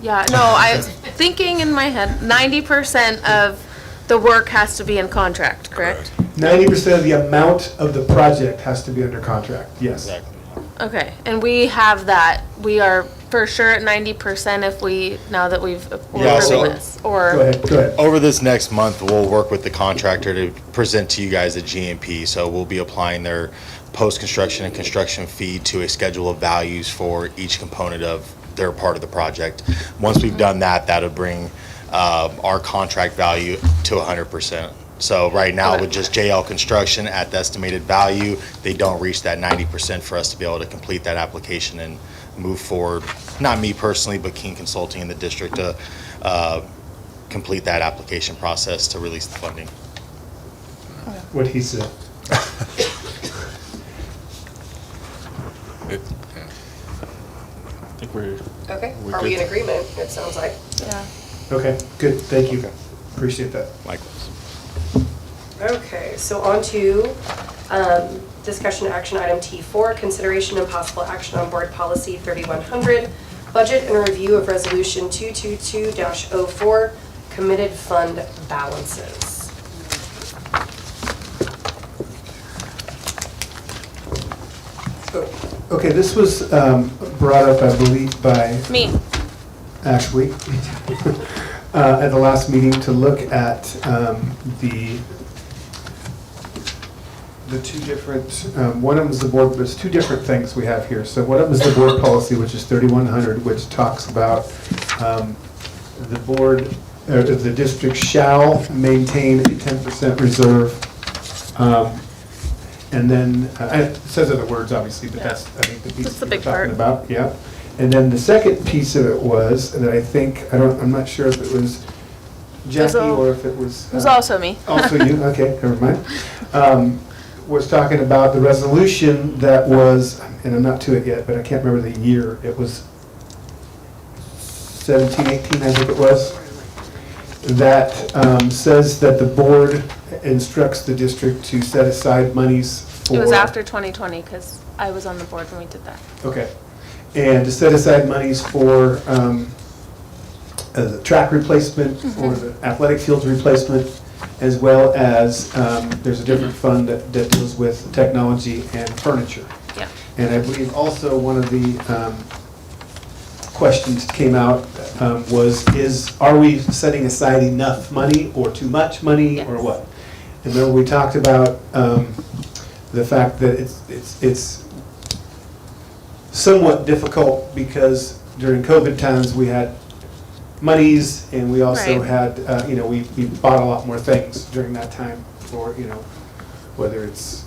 Yeah, no, I was thinking in my head, 90% of the work has to be in contract, correct? 90% of the amount of the project has to be under contract, yes. Exactly. Okay, and we have that. We are for sure at 90% now that we're Yeah, so- approving this, Go or, ahead. Over this next month, we'll work with the contractor to present to you guys a GMP. So we'll be applying their post-construction and construction fee to a schedule of values for each component of their part of the project. Once we've done that, that'll bring our contract value to 100%. So right now, with just JL Construction at the estimated value, they don't reach that 90% for us to be able to complete that application and move forward. Not me personally, but King Consulting in the district to complete that application process to release the funding. What he said. I think we're Okay, We're are we good. in agreement? It sounds like. Yeah. Okay, good, thank you. Appreciate that. Likewise. Okay, so on to discussion action item T4, consideration and possible action on board policy 3100, budget and review of resolution 222-04, committed fund balances. Okay, this was brought up, I believe, by Me. Ashley at the last meeting to look at the two different, one of them is the board, there's two different things we have here. So one of them is the board policy, which is 3100, which talks about the board, the district shall maintain a 10% reserve. And then, it says other words, obviously, but that's, I think, the piece That's the that we're big talking part. about, yeah. And then the second piece of it was, that I think, I'm not sure if it was Jackie or if it was. It was also me. Also you, okay, never mind. Was talking about the resolution that was, and I'm not to it yet, but I can't remember the year. It was 17, 18, I think it was, that says that the board instructs the district to set aside monies for. It was after 2020 because I was on the board when we did that. Okay. And to set aside monies for the track replacement or the athletic fields replacement, as well as there's a different fund that deals with technology and furniture. Yeah. And I believe also one of the questions that came out are we setting aside enough money or too much money or what? And then we talked about the fact that it's somewhat difficult because during COVID times we had monies and we also Right. had, we bought a lot more things during that time for, whether it's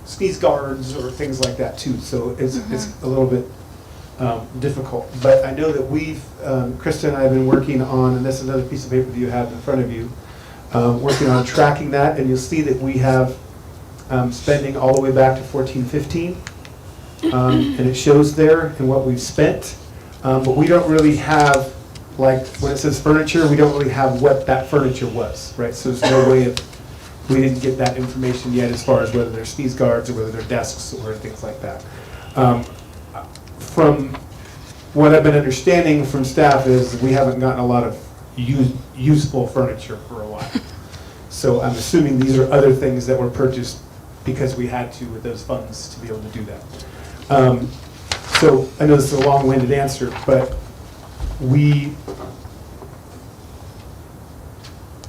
sneeze guards or things like that too. So it's a little bit difficult. But I know that Krista and I have been working on, and this is another piece of paper that you have in front of you, working on tracking that, and you'll see that we have spending all the way back to 14-15, and it shows there in what we've spent, but we don't really have, like, when it says furniture, we don't really have what that furniture was, right? So there's no way of, we didn't get that information yet as far as whether they're sneeze guards or whether they're desks or things like that. From what I've been understanding from staff is we haven't gotten a lot of useful furniture for a while. So I'm assuming these are other things that were purchased because we had to with those funds to be able to do that. So I know this is a long-winded answer, but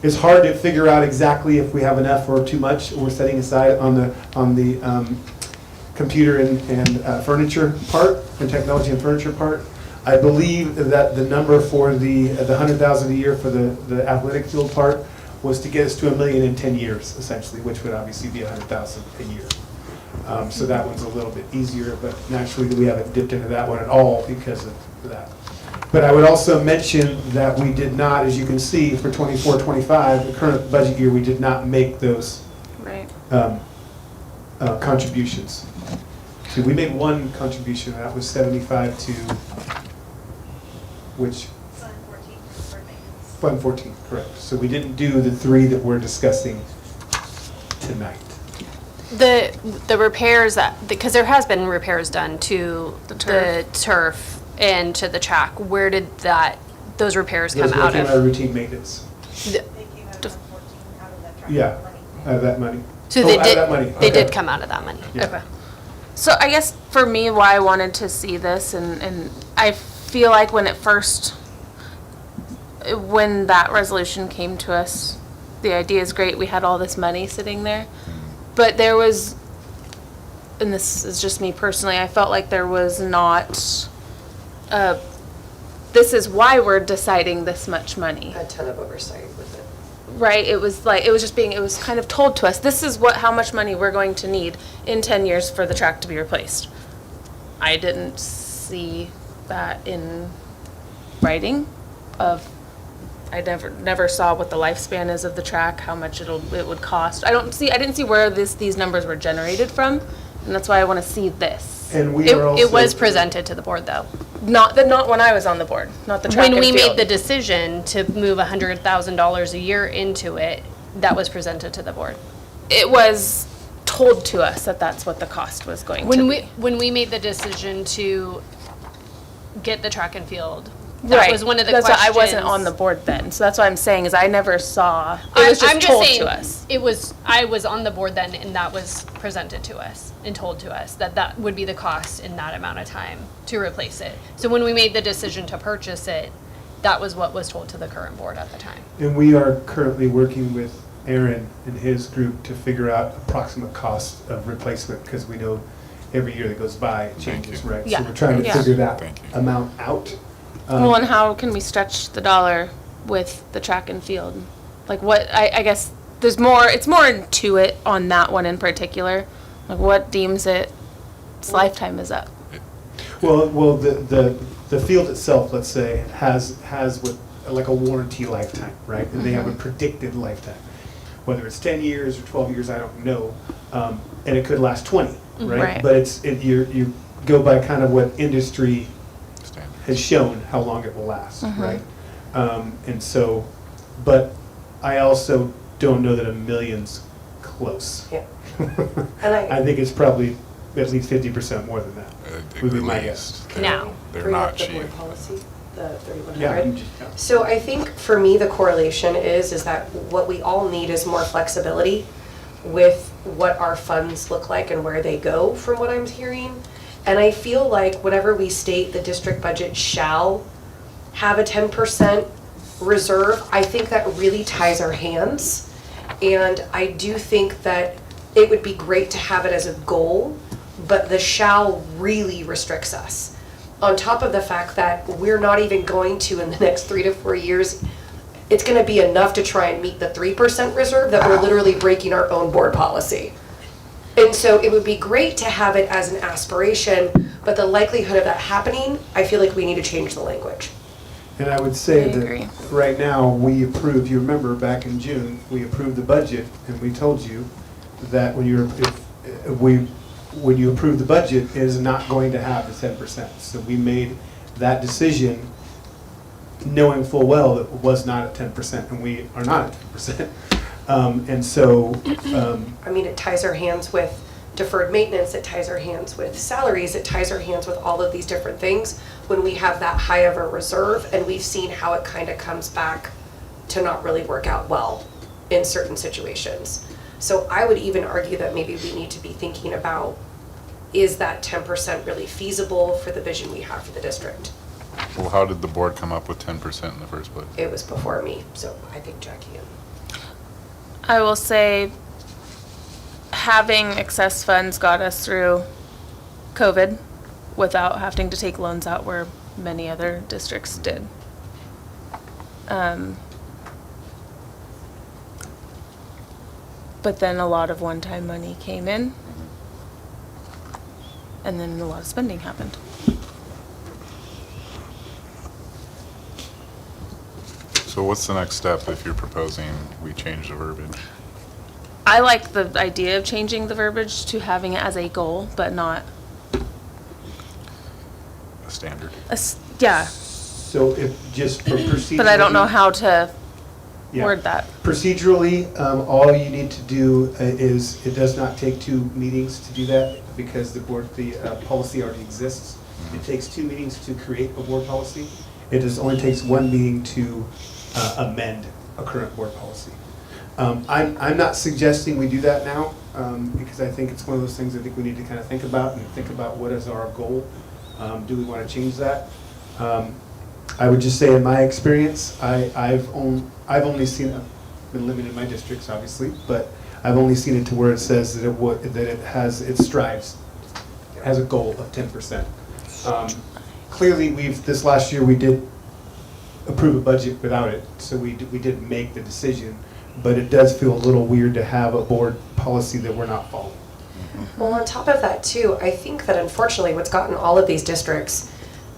it's hard to figure out exactly if we have enough or too much we're setting aside on the computer and furniture part, and technology and furniture part. I believe that the number for the $100,000 a year for the athletic field part was to get us to $1 million in 10 years, essentially, which would obviously be $100,000 a year. So that one's a little bit easier, but naturally we haven't dipped into that one at all because of that. But I would also mention that we did not, as you can see, for 24-25, the current budget year, we did not make those Right. contributions. See, we made one contribution, and that was 75 to, which? Fund 14 for maintenance. Fund 14, correct. So we didn't do the three that we're discussing tonight. The repairs because there has been repairs done to the turf and to the track. Where did those repairs come out Those came out of? of routine maintenance. They came out of 14 out of that track Yeah, money. out of that money. So Oh, they out of that money. did. They Okay. did come out of that money. Yeah. Okay. So I guess for me, why I wanted to see this, and I feel like when that resolution came to us, the idea is great, we had all this money sitting there, but there was, and this is just me personally, I felt like there was not, this is why we're deciding this much money. A ton of oversight with it. Right, it was kind of told to us, this is how much money we're going to need in 10 years for the track to be replaced. I didn't see that in writing of I never saw what the lifespan is of the track, how much it would cost. I didn't see where these numbers were generated from, and that's why I want to see this. And we are also. It was presented to the board, though. Not when I was on the board, not the track When and we field. made the decision to move $100,000 a year into it, that was presented to the board. It was told to us that that's what the cost was going to be. When we made the decision to get the track and field, that Right. was one of the That's questions. why I wasn't on the board then, so that's what I'm saying is I never saw. It was just I'm told saying, to us. I was on the board then, and that was presented to us and told to us that that would be the cost in that amount of time to replace it. So when we made the decision to purchase it, that was what was told to the current board at the time. And we are currently working with Aaron and his group to figure out approximate cost of replacement, because we know every year that goes by, it changes, right? Yeah. So we're trying to Yeah. figure that Thank you. amount out. Well, and how can we stretch the dollar with the track and field? Like what, I guess, it's more into it on that one in particular. Like what deems its lifetime is up? Well, the field itself, let's say, has what, like a warranty lifetime, right? And they have a predicted lifetime. Whether it's 10 years or 12 years, I don't know. And it could last 20, right? Right. But you go by kind of what industry Standard. has shown how long it will last, right? And so, but I also don't know that a million's close. Yeah. And I think it's probably at least 50% more than that. Would be my At guess. least. Now. They're Bring not up the cheap. board policy, the 3100. Yeah. So I think for me, the correlation is that what we all need is more flexibility with what our funds look like and where they go, from what I'm hearing. And I feel like whenever we state the district budget shall have a 10% reserve, I think that really ties our hands. And I do think that it would be great to have it as a goal, but the shall really restricts us. On top of the fact that we're not even going to, in the next 3 to 4 years, it's gonna be enough to try and meet the 3% reserve that we're literally breaking our own board policy. And so it would be great to have it as an aspiration, but the likelihood of that happening, I feel like we need to change the language. And I would say I agree. that right now, we approved, you remember back in June, we approved the budget, and we told you that when you approve the budget, it is not going to have the 10%. So we made that decision knowing full well that it was not at 10%, and we are not at 10%. And so, I mean, it ties our hands with deferred maintenance, it ties our hands with salaries, it ties our hands with all of these different things when we have that high of a reserve, and we've seen how it kind of comes back to not really work out well in certain situations. So I would even argue that maybe we need to be thinking about, is that 10% really feasible for the vision we have for the district? Well, how did the board come up with 10% in the first place? It was before me, so I think Jackie and I will say having excess funds got us through COVID without having to take loans out where many other districts did. But then a lot of one-time money came in, and then a lot of spending happened. So what's the next step if you're proposing we change the verbiage? I like the idea of changing the verbiage to having it as a goal, but not A standard? yeah. so if, just for procedurally. But I don't know how to Yeah. word that. Procedurally, all you need to do is, it does not take 2 meetings to do that, because the board, the policy already exists. It takes 2 meetings to create a board policy. It only takes 1 meeting to amend a current board policy. I'm not suggesting we do that now, because I think it's one of those things I think we need to kind of think about, and think about what is our goal. Do we want to change that? I would just say, in my experience, I've only seen, I've been limited in my districts, obviously, but I've only seen it to where it says that it strives, it has a goal of 10%. Clearly, this last year, we did approve a budget without it, so we did make the decision, but it does feel a little weird to have a board policy that we're not following. Well, on top of that too, I think that unfortunately what's gotten all of these districts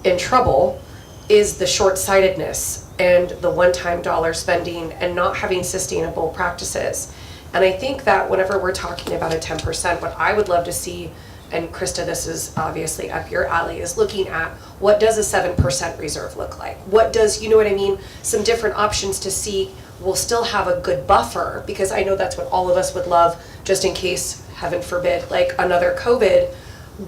in trouble is the short-sightedness and the one-time dollar spending and not having sustainable practices. And I think that whenever we're talking about a 10%, what I would love to see, and Krista, this is obviously up your alley, is looking at what does a 7% reserve look like? What does, you know what I mean? Some different options to see. We'll still have a good buffer, because I know that's what all of us would love, just in case, heaven forbid, like another COVID.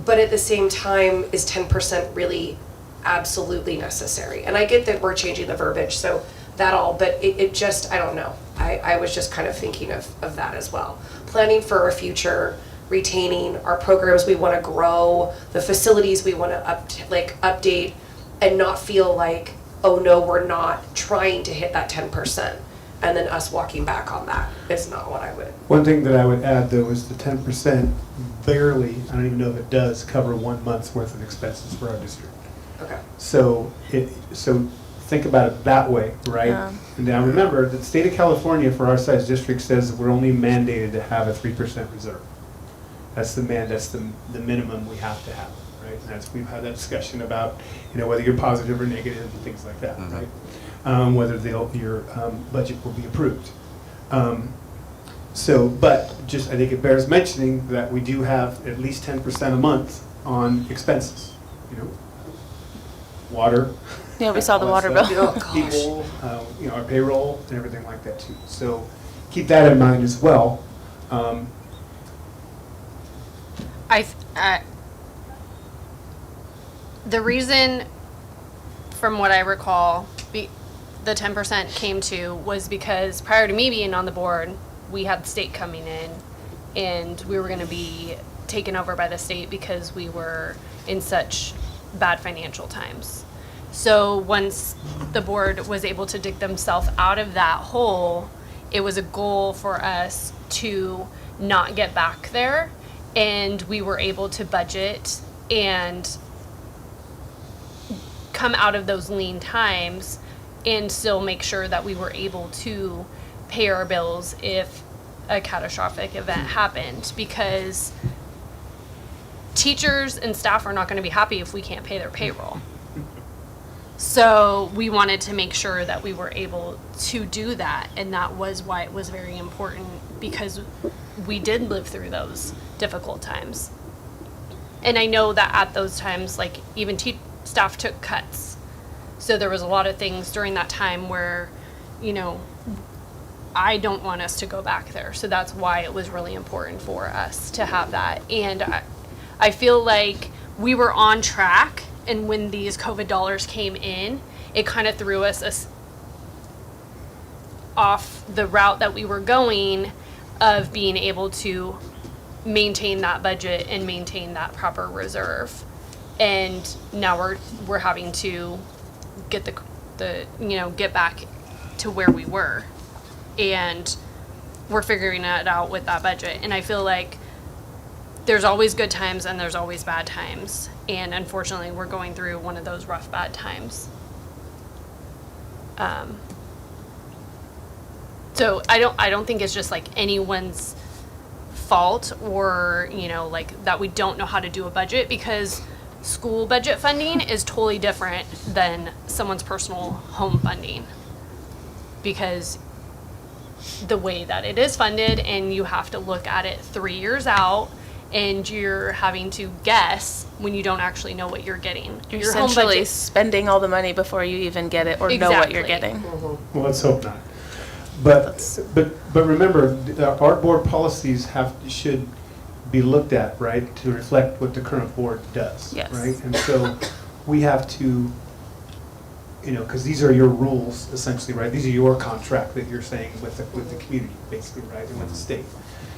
But at the same time, is 10% really absolutely necessary? And I get that we're changing the verbiage, so that all, but it just, I don't know. I was just kind of thinking of that as well. Planning for our future, retaining our programs we want to grow, the facilities we want to update, and not feel like, oh no, we're not trying to hit that 10%. And then us walking back on that is not what I would. One thing that I would add, though, is the 10% barely, I don't even know if it does, cover 1 month's worth of expenses for our district. Okay. So think about it that way, right? Yeah. And now remember, the state of California for our size district says that we're only mandated to have a 3% reserve. That's the minimum we have to have, right? And we've had that discussion about, whether you're positive or negative and things like that, right? Whether your budget will be approved. But just I think it bears mentioning that we do have at least 10% a month on expenses. Water. Yeah, we saw the all that water stuff. bill. People, our payroll and everything like that too. So keep that in mind as well. The reason, from what I recall, the 10% came to was because prior to me being on the board, we had the state coming in, and we were going to be taken over by the state because we were in such bad financial times. So once the board was able to dig themselves out of that hole, it was a goal for us to not get back there, and we were able to budget and come out of those lean times and still make sure that we were able to pay our bills if a catastrophic event happened, because teachers and staff are not going to be happy if we can't pay their payroll. So we wanted to make sure that we were able to do that, and that was why it was very important, because we did live through those difficult times. And I know that at those times, like, even staff took cuts. So there was a lot of things during that time where, I don't want us to go back there. So that's why it was really important for us to have that. And I feel like we were on track, and when these COVID dollars came in, it kind of threw us off the route that we were going of being able to maintain that budget and maintain that proper reserve. And now we're having to get get back to where we were, and we're figuring it out with that budget. And I feel like there's always good times and there's always bad times, and unfortunately we're going through one of those rough bad times. So I don't think it's just like anyone's fault, or that we don't know how to do a budget, because school budget funding is totally different than someone's personal home funding, because the way that it is funded, and you have to look at it 3 years out, and you're having to guess when you don't actually know what you're getting. You're Your home essentially budget- spending all the money before you even get it or know what you're Exactly. getting. Well, let's hope not. But remember, our board policies should be looked at, right, to reflect what the current board does. Yes. Right? And so we have to, because these are your rules, essentially, right? These are your contract that you're saying with the community, basically, right, and with the state.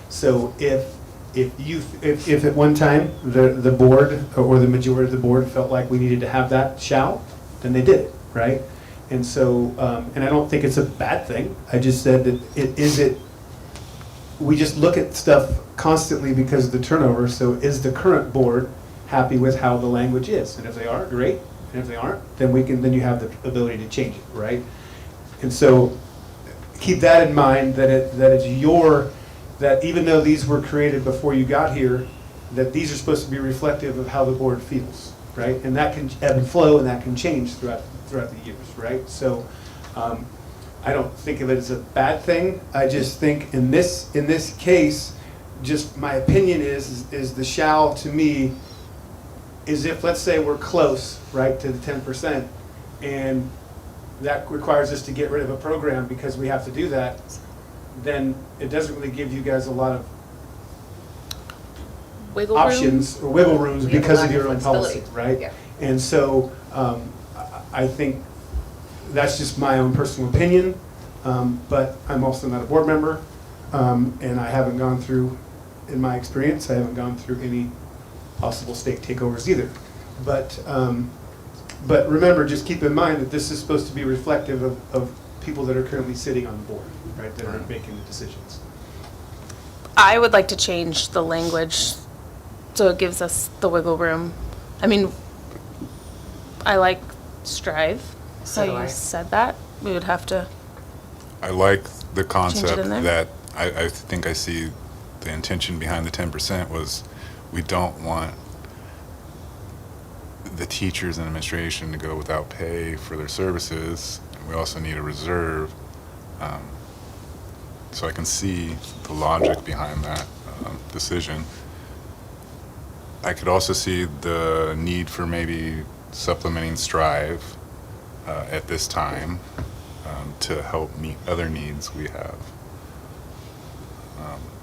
So if at one time the board or the majority of the board felt like we needed to have that then they did it, right? And so, and I don't think it's a bad thing. I just said that we just look at stuff constantly because of the turnover. So is the current board happy with how the language is? And if they are, great. And if they aren't, then you have the ability to change it, right? And so keep that in mind, that even though these were created before you got here, that these are supposed to be reflective of how the board feels, right? And that can ebb and flow, and that can change throughout the years, right? So I don't think of it as a bad thing. I just think in this case, just my opinion is the shall to me is if, let's say we're close, right, to the 10%, and that requires us to get rid of a program because we have to do that, then it doesn't really give you guys a lot of Wiggle room? options or wiggle rooms We have a because lack of your of own policy, flexibility. right? Yeah. And so I think that's just my own personal opinion, but I'm also not a board member, and I haven't gone through, in my experience, I haven't gone through any possible state takeovers either. But remember, just keep in mind that this is supposed to be reflective of people that are currently sitting on the board, right, that are making the decisions. I would like to change the language so it gives us the wiggle room. I mean, I like strive, So do how I. you said that. We would have to, I like the concept in there? that I think I see the intention behind the 10% was we don't want the teachers and administration to go without pay for their services. We also need a reserve. So I can see the logic behind that decision. I could also see the need for maybe supplementing Strive at this time to help meet other needs we have,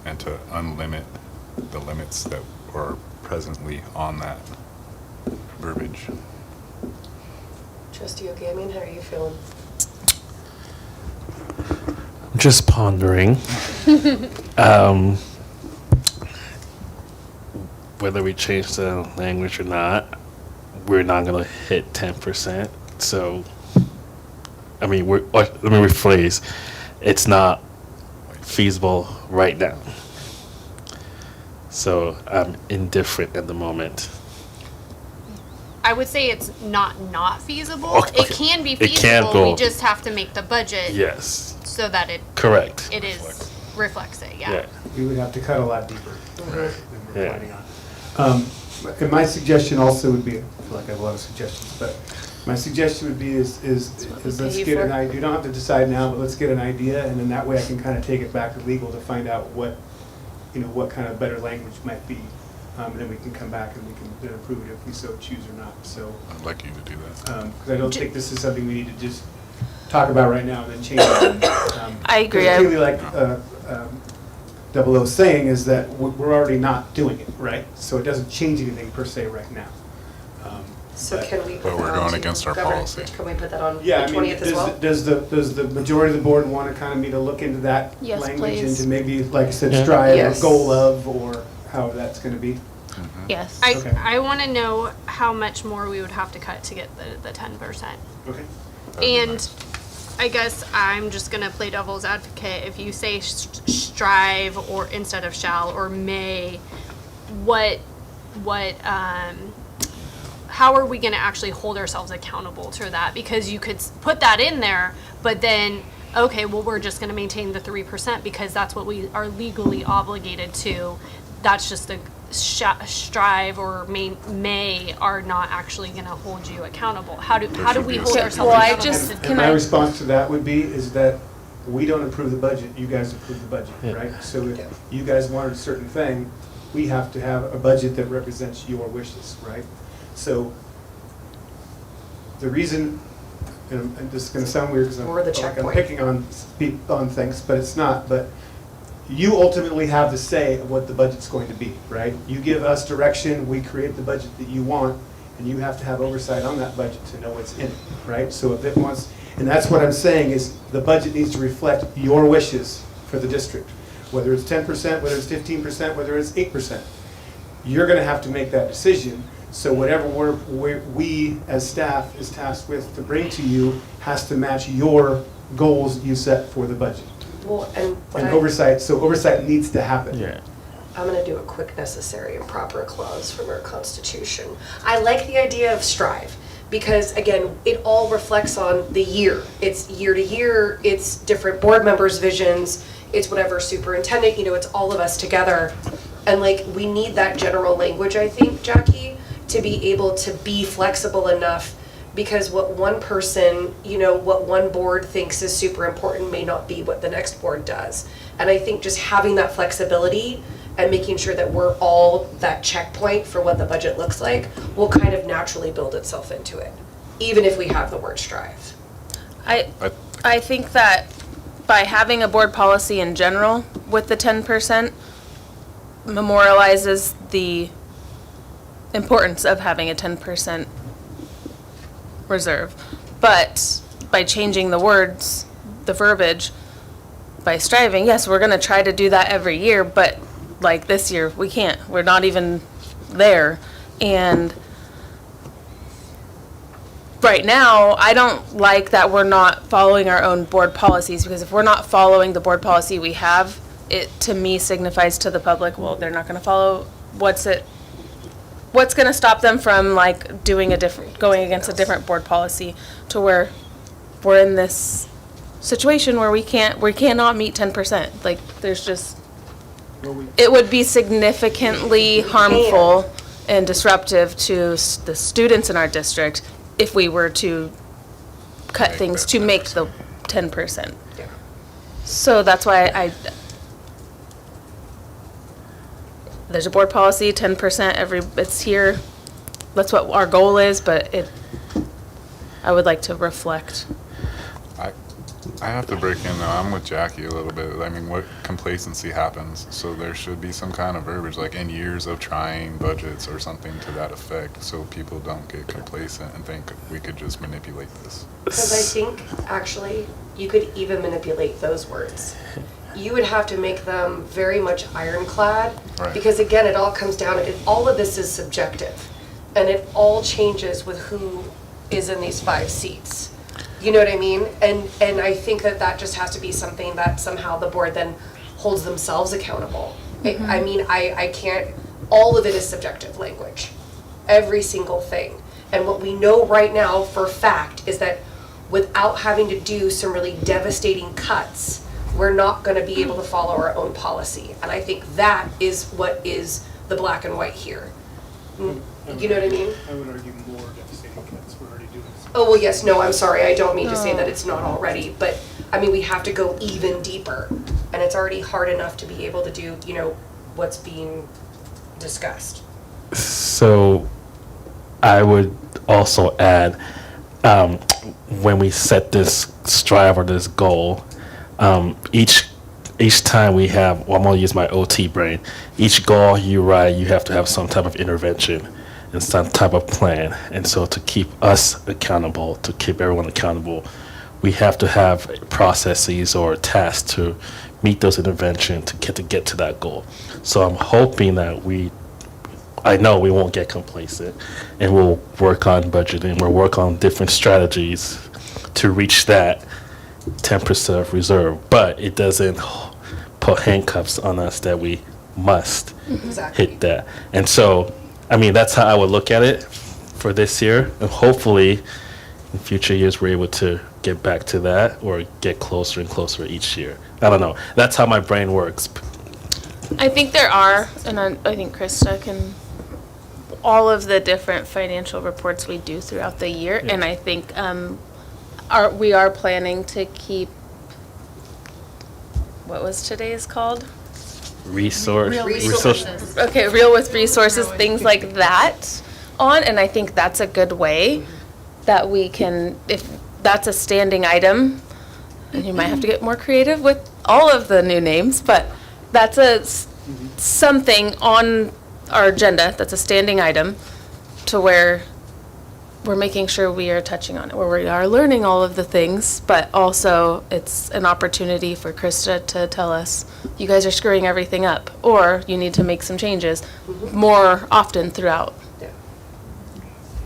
and to unlimit the limits that are presently on that verbiage. Trustee Ogamian, how are you feeling? Just pondering. Whether we change the language or not, we're not going to hit 10%. So, I mean, let me rephrase. It's not feasible right now. So I'm indifferent at the moment. I would say it's not feasible. Okay, It can be It can feasible. go- We just have to make the budget Yes, so that it correct. reflects it. Yeah. We would have to cut a lot deeper than we're Yeah. planning on. And my suggestion also would be, I feel like I have a lot of suggestions, but my suggestion would be is let's pay get for. an idea, you don't have to decide now, but let's get an idea, and then that way I can kind of take it back to legal to find out what kind of better language might be. And then we can come back and we can then approve it if we so choose or not, so. I'd like you to do that. Because I don't think this is something we need to just talk about right now and then change it. I agree. Because clearly, like 00 saying is that we're already not doing it, right? So it doesn't change anything per se right now. So But- can we put But we're that going on to against our governance? policy. Can we put that on the Yeah, I mean, 20th as well? does the majority of the board want to kind of me to look into that Yes, language please. into maybe, like I said, Yeah. strive or Yes. goal of, or how that's going to be? Yes. Okay. I want to know how much more we would have to cut to get the 10%. Okay. That'd be And nice. I guess I'm just gonna play devil's advocate. If you say strive or instead of shall or may, how are we gonna actually hold ourselves accountable to that? Because you could put that in there, but then, okay, well, we're just gonna maintain the 3% because that's what we are legally obligated to. That's just a strive or may are not actually gonna hold you accountable. How do we hold Well, ourselves I accountable? just- to- And Can my I- response to that would be is that we don't approve the budget, you guys approve the budget, Yeah. right? So if you guys wanted a certain thing, we have to have a budget that represents your wishes, right? So the reason, and this is gonna sound weird because I'm Or the like I'm checkpoint. picking on things, but it's not, but you ultimately have the say of what the budget's going to be, right? You give us direction, we create the budget that you want, and you have to have oversight on that budget to know what's in it, right? So if it wants, and that's what I'm saying is the budget needs to reflect your wishes for the district. Whether it's 10%, whether it's 15%, whether it's 8%. You're gonna have to make that decision. So whatever we as staff is tasked with to bring to you has to match your goals you set for the budget. Well, and what And I- oversight needs to happen. Yeah. I'm going to do a quick necessary and proper clause from our constitution. I like the idea of strive because, again, it all reflects on the year. It's year to year, it's different board members' visions, it's whatever superintendent, it's all of us together. And like, we need that general language, I think, Jackie, to be able to be flexible enough because what one person, what one board thinks is super important may not be what the next board does. And I think just having that flexibility and making sure that we're all that checkpoint for what the budget looks like will kind of naturally build itself into it, even if we have the word strive. I think that by having a board policy in general with the 10% memorializes the importance of having a 10% reserve. But by changing the words, the verbiage, by striving, yes, we're going to try to do that every year, but like this year, we can't. We're not even there. And right now, I don't like that we're not following our own board policies, because if we're not following the board policy we have, it to me signifies to the public, well, they're not going to follow. What's going to stop them from like going against a different board policy, to where we're in this situation where we cannot meet 10%. Like, there's just, it would be significantly harmful and disruptive to the students in our district if we were to cut things to make the 10%. Yeah. So that's why there's a board policy, 10% it's here. That's what our goal is, but I would like to reflect. I have to break in though. I'm with Jackie a little bit. I mean, what complacency happens? So there should be some kind of verbiage, like in years of trying budgets or something to that effect, so people don't get complacent and think we could just manipulate this. Because I think, actually, you could even manipulate those words. You would have to make them very much ironclad, Right. because again, it all comes down, all of this is subjective, and it all changes with who is in these 5 seats. You know what I mean? And I think that just has to be something that somehow the board then holds themselves accountable. I mean, I can't, all of it is subjective language. Every single thing. And what we know right now for fact is that without having to do some really devastating cuts, we're not going to be able to follow our own policy. And I think that is what is the black and white here. You know what I mean? I would argue more devastating cuts. We're already doing this. Oh, well, yes, no, I'm sorry, I don't mean to say that it's not already, but, I mean, we have to go even deeper, and it's already hard enough to be able to do, what's being discussed. So I would also add, when we set this strive or this goal, each time we have, well, I'm going to use my OT brain, each goal you write, you have to have some type of intervention and some type of plan. And so to keep us accountable, to keep everyone accountable, we have to have processes or tasks to meet those interventions to get to that goal. So I'm hoping that I know we won't get complacent, and we'll work on budgeting, we'll work on different strategies to reach that 10% of reserve, but it doesn't put handcuffs on us that we must Exactly. hit that. And so, I mean, that's how I would look at it for this year, and hopefully in future years we're able to get back to that or get closer and closer each year. I don't know. That's how my brain works. I think there are, and I think Krista can, all of the different financial reports we do throughout the year, and I think we are planning to keep, what was today's called? Resources. Okay, Real with Resources, things like that on, and I think that's a good way that we can, if that's a standing item, and you might have to get more creative with all of the new names, but that's something on our agenda, that's a standing item, to where we're making sure we are touching on it, where we are learning all of the things, but also it's an opportunity for Krista to tell us, you guys are screwing everything up, or you need to make some changes more often throughout. Yeah.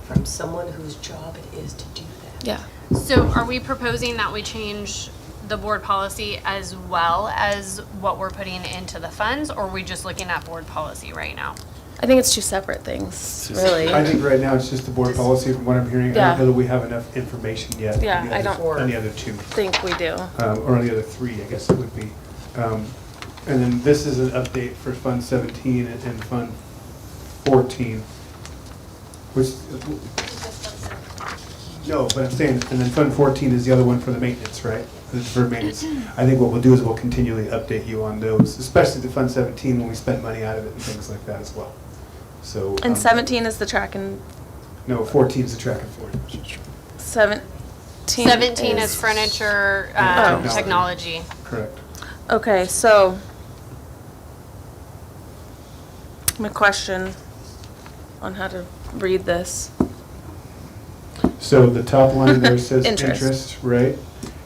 From someone whose job it is to do that. Yeah. So are we proposing that we change the board policy as well as what we're putting into the funds, or are we just looking at board policy right now? I think it's two separate things, really. I think right now it's just the board policy from what I'm hearing. I Yeah. don't know that we have enough information yet. Yeah, on the I other- don't- On the other 2. Think we do. Or on the other 3, I guess it would be. And then this is an update for Fund 17 and Fund 14, which, No, but I'm saying, and then Fund 14 is the other one for the maintenance, right? For the deferred maintenance. I think what we'll do is we'll continually update you on those, especially the Fund 17 when we spend money out of it and things like that as well. So. And 17 is the track and No, 14 is the track and field. 17. 17 is furniture, technology. Correct. Okay, so my question on how to read this. So the top line there says Interest. interest, right?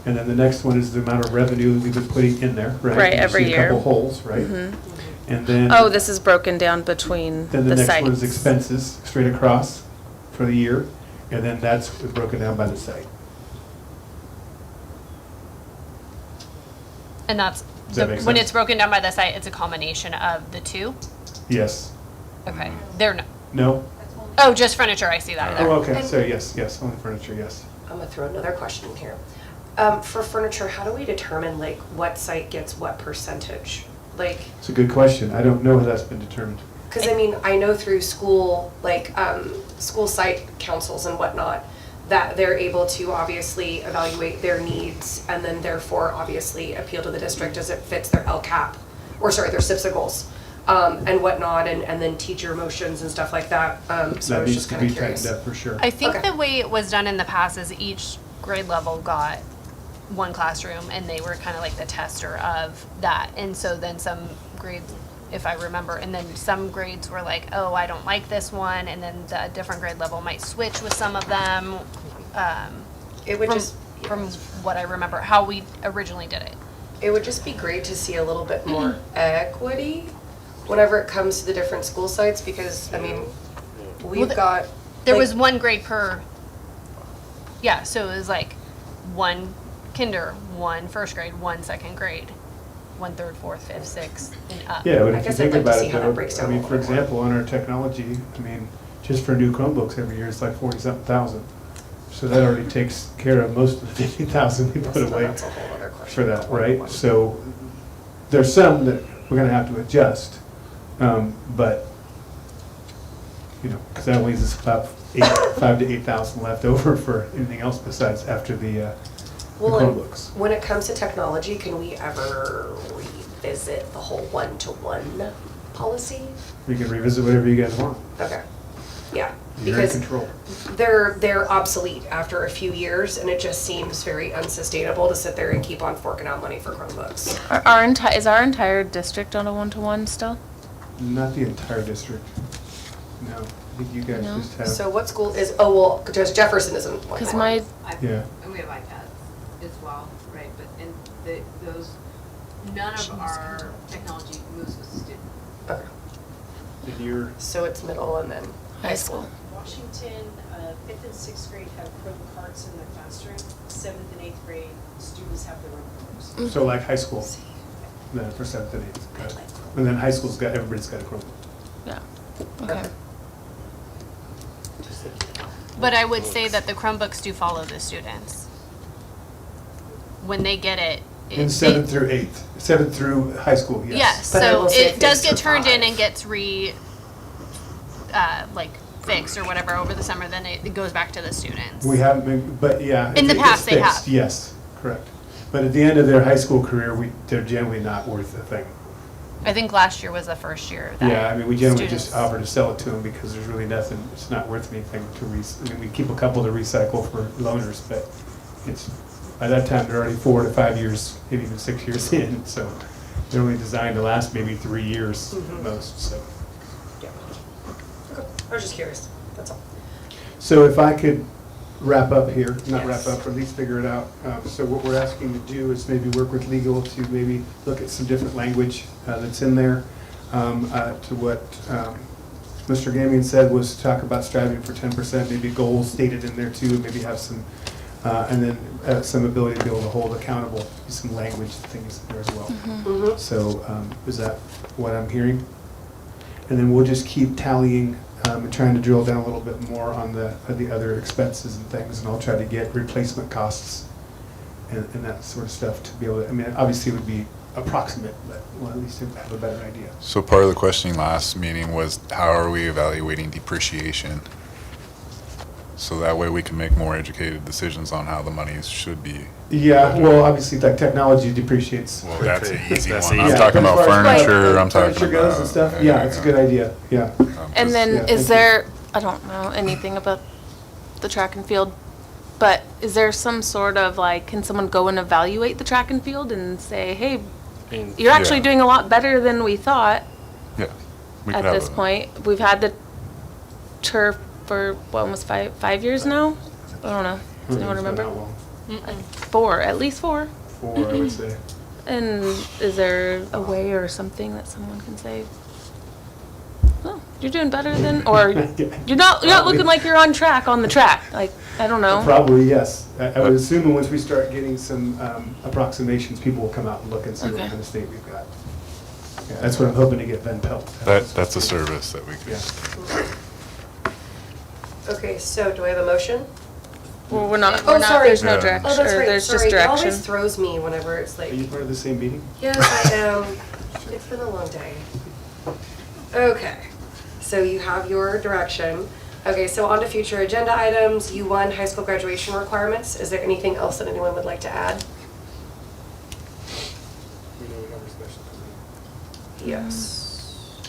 And then the next one is the amount of revenue we've been putting in there, right? Right, You every see year. a couple holes, right? And then. Oh, this is broken down between Then the the sites. next one is expenses, straight across for the year. And then that's broken down by the site. And that's, Does that make when sense? it's broken down by the site, it's a combination of the two? Yes. Okay, they're no, No? oh, just furniture, I see that there. Oh, okay, so yes, only furniture, yes. I'm gonna throw another question in here. For furniture, how do we determine like what site gets what percentage? Like, It's a good question. I don't know how that's been determined. because I mean, I know through school, like, school site councils and whatnot, that they're able to obviously evaluate their needs and then therefore obviously appeal to the district as it fits their LCAP, or sorry, their SIPSA goals, and whatnot, and then teacher motions and stuff like that. So I That was needs just to kind be of curious. tightened up for sure. I think Okay. the way it was done in the past is each grade level got one classroom and they were kind of like the tester of that. And so then some grades, if I remember, and then some grades were like, oh, I don't like this one, and then the different grade level might switch with some of them. It would just, From what I remember, how we originally did it. it would just be great to see a little bit more equity whenever it comes to the different school sites, because, I mean, we've got. There like, was one grade per, yeah, so it was like one kinder, one first grade, one second grade, one third, fourth, fifth, sixth, and up. Yeah, but I if you guess think I'd like to about see it how that though, breaks I down a mean, little for bit more. example, on our technology, I mean, just for new Chromebooks every year, it's like 40-something thousand. So that already takes care of most of the 50,000 we put So away that's a whole other question. for that, right? So there's some that we're gonna have to adjust, but, you know, because that leaves us about 5 to 8,000 left over for anything else besides after the Well, and Chromebooks. when it comes to technology, can we ever revisit the whole one-to-one policy? We can revisit whatever you guys want. Okay, yeah, You're in because control. they're obsolete after a few years, and it just seems very unsustainable to sit there and keep on forking out money for Chromebooks. Is our entire district on a one-to-one still? Not the entire district. No, I think you guys No? just have. So what school is, oh, well, because Jefferson isn't one. Because my, Yeah. And we have iPads as well, right, but in those, none of our technology moves with the student. Okay. And you're, So it's middle and then high school. Washington, 5th and 6th grade have Chrome carts in their classroom. 7th and 8th grade, students have their own Chromebooks. so like high school, then for 7th and 8th. Got it. And then high school's got, everybody's got a Chromebook. Yeah, okay. But I would say that the Chromebooks do follow the students. When they get it. In 7th through 8th, 7th through high school, yes. Yes, But I so will say it does fixed get for turned in 5. and gets like fixed or whatever over the summer, then it goes back to the students. We haven't been, but yeah. In the it past, gets they fixed, have. Yes, correct. But at the end of their high school career, they're generally not worth a thing. I think last year was the first year that. Yeah, I mean, we generally just students- offer to sell it to them because there's really nothing, it's not worth anything to I mean, we keep a couple to recycle for loaners, but it's, by that time, they're already 4 to 5 years, maybe even 6 years in, so they're only designed to last maybe 3 years Mhm. most, so. Yeah. Okay, I was just curious, that's all. So if I could wrap up here, not Yes. wrap up, or at least figure it out. So what we're asking to do is maybe work with legal to maybe look at some different language that's in there. To what Mr. Gamion said was talk about striving for 10%, maybe goals stated in there too, maybe have some, and then some ability to be able to hold accountable, some language things there as well. Mm-hmm. So is that what I'm hearing? And then we'll just keep tallying and trying to drill down a little bit more on the other expenses and things, and I'll try to get replacement costs and that sort of stuff to be able to, I mean, obviously it would be approximate, but we'll at least have a better idea. So part of the questioning last meeting was how are we evaluating depreciation? so that way we can make more educated decisions on how the monies should be. Yeah, well, obviously, like, technology depreciates. Well, that's an easy That's one. easy. I'm Yeah, talking but about as far as, furniture, I'm talking furniture goes and about. stuff, yeah, it's a good idea, yeah. And then, Yeah, is thank you. there, I don't know anything about the track and field, but is there some sort of like, can someone go and evaluate the track and field and say, hey, you're actually Yeah. doing a lot better than we thought Yeah. we at could have this point? We've had the turf for, what, almost 5 years now? I don't know. Does anyone It's been remember? that long. 4, at least 4. 4, I would say. And is there a way or something that someone can say, oh, you're doing better than, or you're not looking like you're on track on the track? Like, I don't know. Probably, yes. I would assume once we start getting some approximations, people will come out and look and see what Okay. kind of state we've got. Yeah, that's what I'm hoping to get Ben Pelt. That's a service that we could. Yeah. Okay, so do I have a motion? Well, we're not, Oh, sorry. there's no Yeah. direction, Oh, that's or right, there's just sorry. It direction. always throws me whenever it's like, Are you part of the same meeting? yes, I am. It's been a long day. Okay, so you have your direction. Okay, so on to future agenda items. U1, high school graduation requirements. Is there anything else that anyone would like to add? Yes.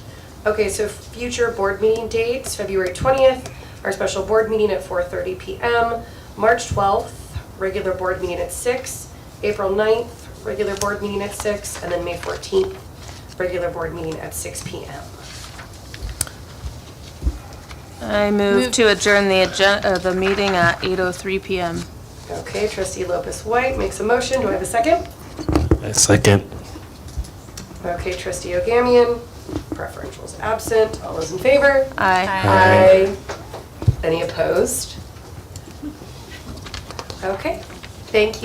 Okay, so future board meeting dates, February 20th, our special board meeting at 4:30 PM. March 12th, regular board meeting at 6. April 9th, regular board meeting at 6. And then May 14th, regular board meeting at 6 PM. I move to adjourn the meeting at 8:03 PM. Okay, trustee Lopez White makes a motion. Do I have a second? A second. Okay, trustee Ogamian, preferentials absent. All those in favor? Aye. Aye. Any opposed? Okay, thank you.